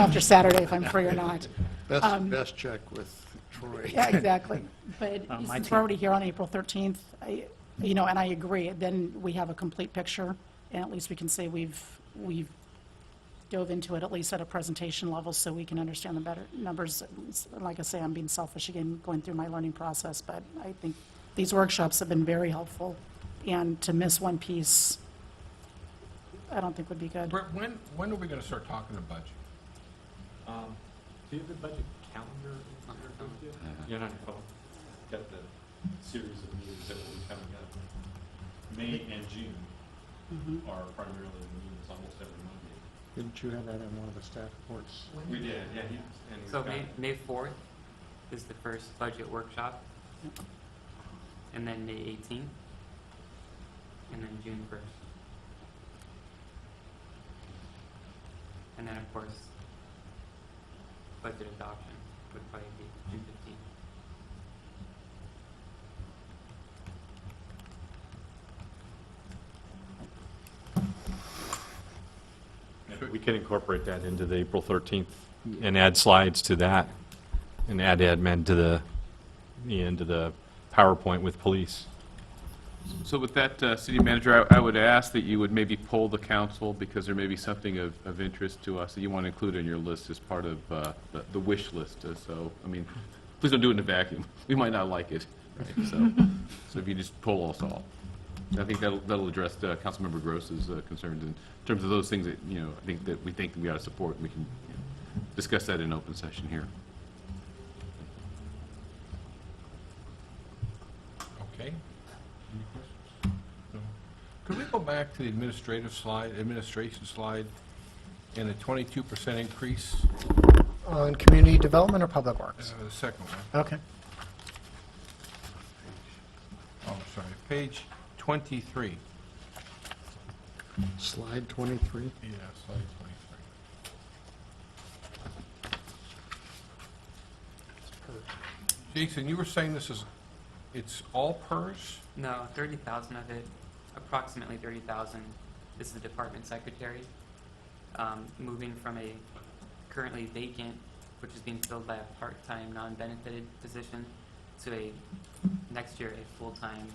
S9: after Saturday if I'm free or not.
S8: Best check with Troy.
S9: Yeah, exactly. But
S5: My
S9: since
S5: team-
S9: we're already here on April 13th, and I agree, then we have a complete picture, and at least we can say we've dove into it, at least at a presentation level, so we can understand the better numbers. Like I say, I'm being selfish again, going through my learning process, but I think these workshops have been very helpful, and to miss one piece, I don't think would be good.
S7: Brett, when are we going to start talking to budget?
S10: Do you have the budget calendar? You're not phone. Got the series of meetings that will be coming up. May and June are primarily the meetings almost every Monday.
S8: Didn't you have that in one of the staff reports?
S10: We did, yeah.
S3: So May 4th is the first budget workshop, and then May 18th, and then June 1st. And then, of course, budget adoption would probably be June 15th.
S10: We can incorporate that into the April 13th and add slides to that, and add admin to the PowerPoint with police.
S1: So with that, City Manager, I would ask that you would maybe poll the council, because there may be something of interest to us that you want to include in your list as part of the wish list. So, I mean, please don't do it in a vacuum. We might not like it, right? So if you just poll us all. I think that'll address Councilmember Gross's concerns in terms of those things that, I think that we ought to support. We can discuss that in open session here.
S7: Okay. Any questions? No. Could we go back to the administration slide? And a 22% increase,
S4: On community development or public works?
S7: the second one.
S4: Okay.
S7: Oh, sorry, page 23.
S8: Slide 23.
S7: Yeah, slide 23. Jason, you were saying it's all PERS?
S3: No, 30,000 of it, approximately 30,000, is the department secretary. Moving from a currently vacant, which is being filled by a part-time, non-benefited position, to a, next year, a full-time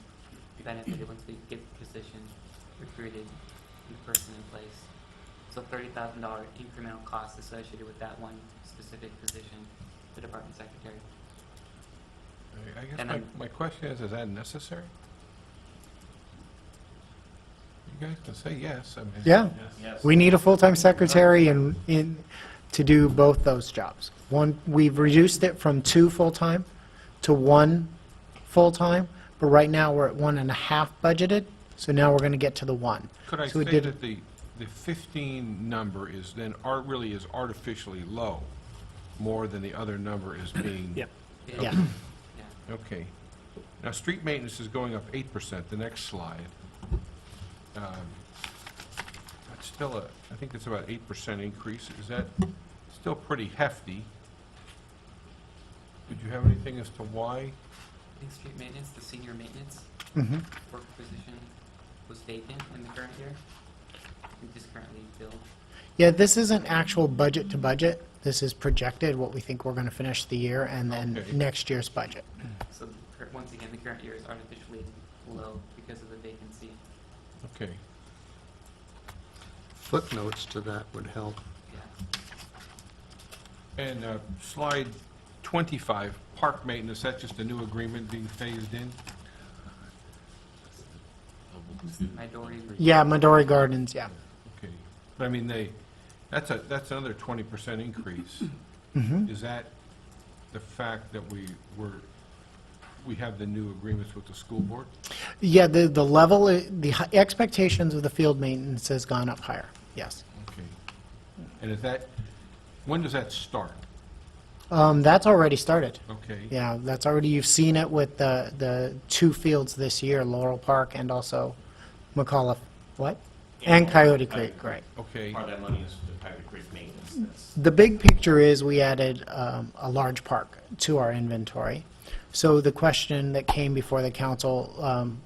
S3: benefited once we get the position recruited and the person in place. So $30,000 incremental cost associated with that one specific position, the department secretary.
S7: I guess
S3: And
S7: my
S3: then-
S7: my question is that necessary? You guys can say yes, I mean.
S4: Yeah.
S11: Yes.
S4: We need a full-time secretary to do both those jobs. One, we've reduced it from 2 full-time to 1 full-time, but right now we're at 1.5 budgeted, so now we're going to get to the 1.
S7: Could I
S4: So we
S7: say
S4: did-
S7: that the 15 number is then really is artificially low, more than the other number is being?
S5: Yep.
S4: Yeah.
S3: Yeah.
S7: Okay. Now, street maintenance is going up 8%, the next slide. That's still I think it's about 8% increase. Is that still pretty hefty? Did you have anything as to why?
S3: I think street maintenance, the senior maintenance
S4: Mhm.
S3: work position was vacant in the current year. We just currently filled.
S4: Yeah, this isn't actual budget to budget. This is projected, what we think we're going to finish the year, and then
S7: Okay.
S4: next year's budget.
S3: So once again, the current year is artificially low because of the vacancy.
S7: Okay.
S8: Footnotes to that would help.
S3: Yeah.
S7: And slide 25, park maintenance, that's just a new agreement being phased in?
S3: Midori.
S4: Yeah, Midori Gardens, yeah.
S7: Okay. But I mean, that's another 20% increase.
S4: Mhm.
S7: Is that the fact that we have the new agreements with the school board?
S4: Yeah, the level, expectations of the field maintenance has gone up higher, yes.
S7: Okay. And when does that start?
S4: That's already started.
S7: Okay.
S4: Yeah, that's already, you've seen it with the 2 fields this year, Laurel Park and also McAuliffe, what? And Coyote Creek, right.
S7: Okay.
S11: Part of that money is the Coyote Creek maintenance. That's
S4: The big picture is we added a large park to our inventory. So the question that came before the council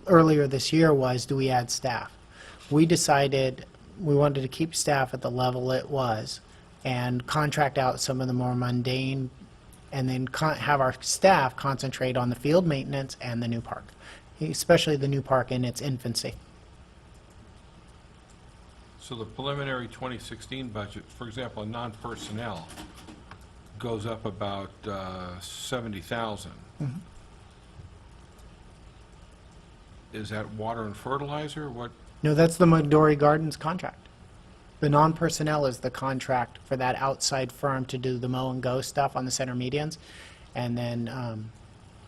S4: earlier this year was, do we add staff? We decided we wanted to keep staff at the level it was and contract out some of the more mundane, and then have our staff concentrate on the field maintenance and the new park, especially the new park in its infancy.
S7: So the preliminary 2016 budget, for example, in non-personnel, goes up about 70,000. Is that water and fertilizer? What?
S4: No, that's the Midori Gardens contract. The non-personnel is the contract for that outside firm to do the mow and go stuff on the center medians, and then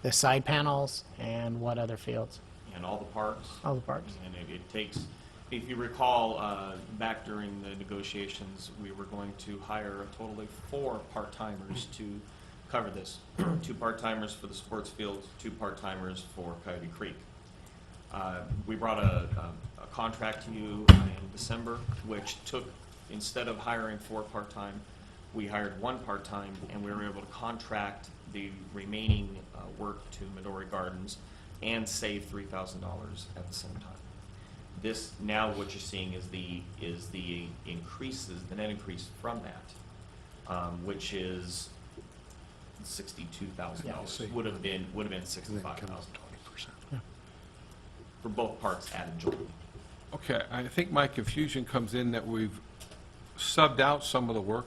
S4: the side panels and what other fields?
S11: and all the parks.
S4: All the parks.
S11: And it takes, if you recall, back during the negotiations, we were going to hire a total of 4 part-timers to cover this. 2 part-timers for the sports fields, 2 part-timers for Coyote Creek. We brought a contract to you in December, which took, instead of hiring 4 part-time, we hired 1 part-time, and we were able to contract the remaining work to Midori Gardens and save $3,000 at the same time. This, now what you're seeing is the increases, the net increase from that, which is $62,000. Would have been
S8: And then
S11: $65,000
S8: come up 20%.
S11: for both parks added jointly.
S7: Okay, I think my confusion comes in that we've subbed out some of the work,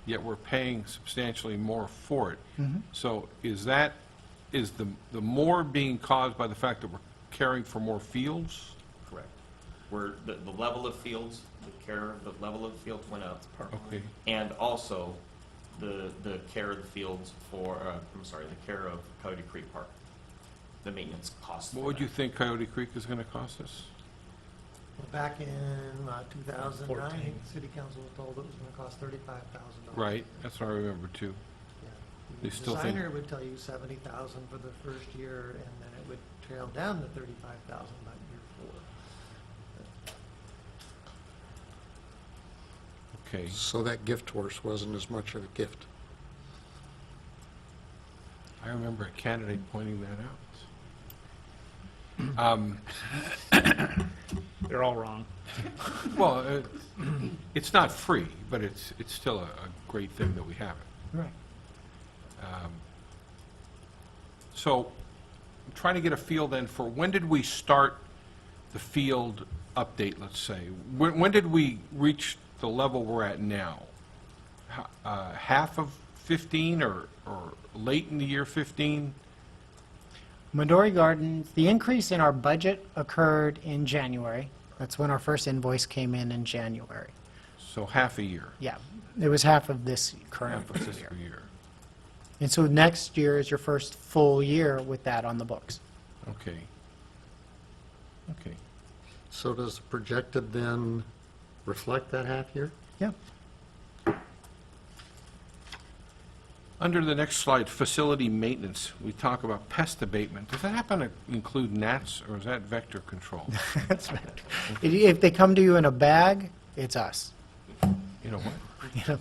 S7: yet we're paying substantially more for it. So is the more being caused by the fact that we're caring for more fields?
S11: Correct. Where the level of fields, the level of fields went up.
S7: Okay.
S11: And also the care of the fields for, the care of Coyote Creek Park, the maintenance costs.
S7: What
S11: for
S7: would you
S11: that.
S7: think Coyote Creek is going to cost us?
S12: Back in 2009,
S5: 14.
S12: city council was told it was going to cost $35,000.
S7: Right, that's what I remember too.
S12: Yeah.
S7: They
S12: The
S7: still think-
S12: designer would tell you 70,000 for the first year, and then it would trail down to 35,000 by year 4.
S7: Okay,
S8: So that gift horse wasn't as much of a gift.
S7: I remember a candidate pointing that out.
S5: They're all wrong.
S7: Well, it's not free, but it's still a great thing that we have it.
S4: Right.
S7: So, I'm trying to get a feel then for when did we start the field update, let's say? When did we reach the level we're at now? Half of 15 or late in the year 15?
S4: Midori Gardens, the increase in our budget occurred in January. That's when our first invoice came in January.
S7: So half a year,
S4: Yeah, it was half of this current
S7: half a
S4: fiscal
S7: fiscal
S4: year.
S7: year.
S4: And so next year is your first full year with that on the books.
S7: Okay. Okay.
S8: So does the projected then reflect that half year?
S4: Yeah.
S7: Under the next slide, facility maintenance, we talk about pest abatement. Does that happen to include gnats, or is that vector control?
S4: That's right. If they come to you in a bag, it's us.
S7: You know what?
S4: You know,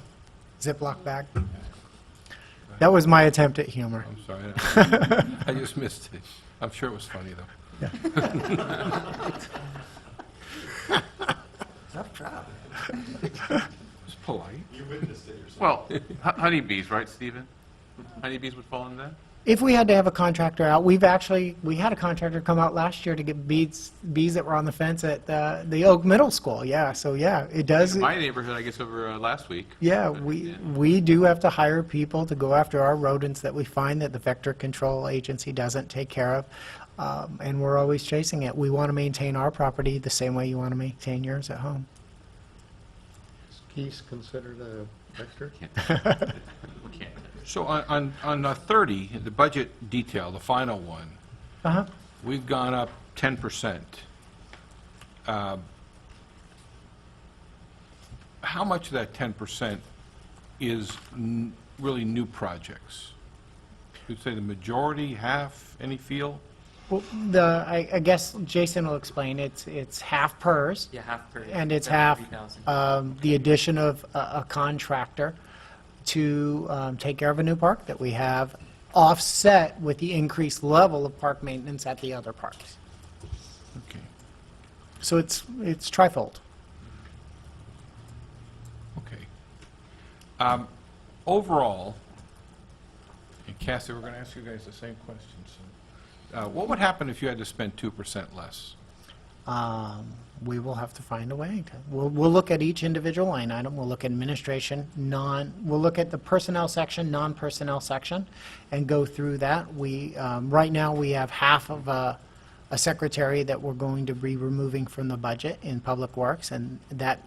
S4: Ziploc bag. That was my attempt at humor.
S7: I'm sorry. I just missed it. I'm sure it was funny, though.
S12: Tough job.
S7: It's polite.
S6: You witnessed it yourself.
S1: Well, honeybees, right, Stephen? Honeybees would fall in that?
S4: If we had to have a contractor out, we had a contractor come out last year to get bees that were on the fence at the Oak Middle School. Yeah, so yeah, it does.
S1: In my neighborhood, I guess over last week.
S4: Yeah, we do have to hire people to go after our rodents that we find that the vector control agency doesn't take care of. And we're always chasing it. We want to maintain our property the same way you want to maintain yours at home.
S8: Is geese considered a vector?
S1: We can't.
S7: So on 30, the budget detail, the final one,
S4: Uh-huh.
S7: we've gone up 10%. How much of that 10% is really new projects? You'd say the majority, half, any feel?
S4: Well, I guess Jason will explain. It's half PERS.
S3: Yeah, half per.
S4: And it's half
S3: 3,000.
S4: the addition of a contractor to take care of a new park that we have, offset with the increased level of park maintenance at the other parks.
S7: Okay.
S4: So it's trifold.
S7: Okay. Overall, and Cassie, we're going to ask you guys the same question. So, what would happen if you had to spend 2% less?
S4: We will have to find a way. We'll look at each individual line item. We'll look at administration, we'll look at the personnel section, non-personnel section, and go through that. Right now, we have half of a secretary that we're going to be removing from the budget in Public Works, and that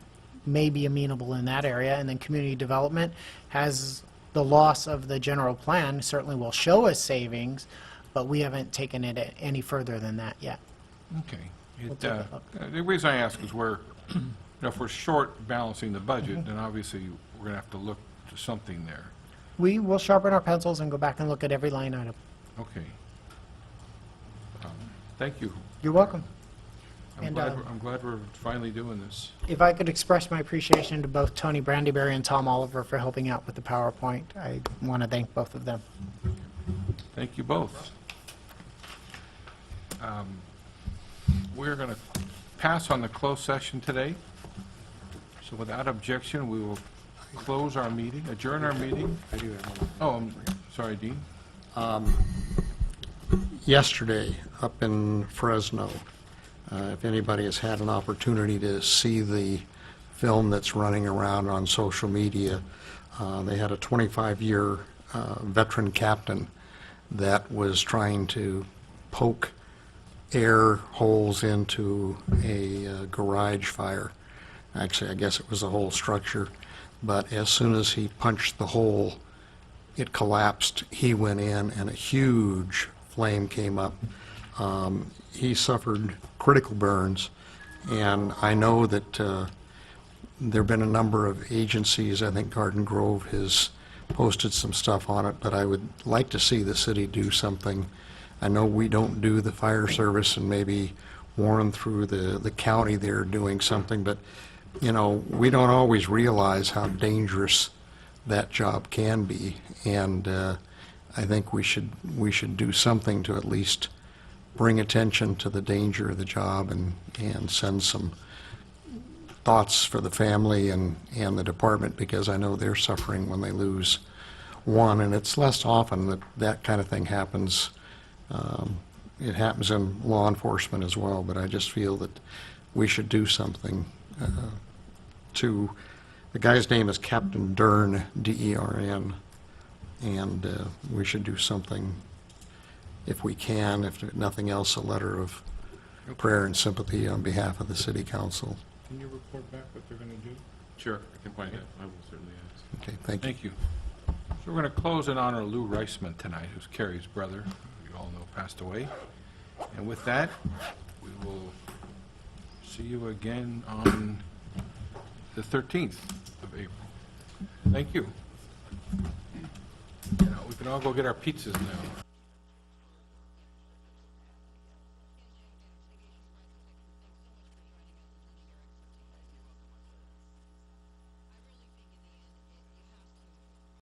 S4: may be amenable in that area. And then community development has the loss of the general plan, certainly will show us savings, but we haven't taken it any further than that yet.
S7: Okay.
S4: We'll take a look.
S7: The reason I ask is if we're short balancing the budget, then obviously we're going to have to look to something there.
S4: We will sharpen our pencils and go back and look at every line item.
S7: Okay. Thank you.
S4: You're welcome.
S7: I'm
S4: And,
S7: glad, I'm glad we're finally doing this.
S4: If I could express my appreciation to both Tony Brandyberry and Tom Oliver for helping out with the PowerPoint, I want to thank both of them.
S7: Thank you both. We're going to pass on the closed session today. So without objection, we will close our meeting, adjourn our meeting. Oh, I'm sorry, Dean.
S8: Yesterday, up in Fresno, if anybody has had an opportunity to see the film that's running around on social media, they had a 25-year veteran captain that was trying to poke air holes into a garage fire. Actually, I guess it was the whole structure, but as soon as he punched the hole, it collapsed. He went in, and a huge flame came up. He suffered critical burns, And I know that there've been a number of agencies, I think Garden Grove has posted some stuff on it, but I would like to see the city do something. I know we don't do the fire service, and maybe Warren through the county they're doing something, but, you know, we don't always realize how dangerous that job can be. And I think we should do something to at least bring attention to the danger of the job and send some thoughts for the family and the department, because I know they're suffering when they lose one, and it's less often that that kind of thing happens. It happens in law enforcement as well, but I just feel that we should do something to, the guy's name is Captain Dern, D-E-R-N, and we should do something if we can, if nothing else, a letter of prayer and sympathy on behalf of the city council.
S7: Can you report back what they're going to do?
S1: Sure, I can find out. I will certainly ask.
S8: Okay, thank you.
S7: Thank you. So we're going to close in honor of Lou Reisman tonight, who's Carrie's brother, who you all know passed away. And with that, we will see you again on the 13th of April. Thank you. Now, we can all go get our pizzas now.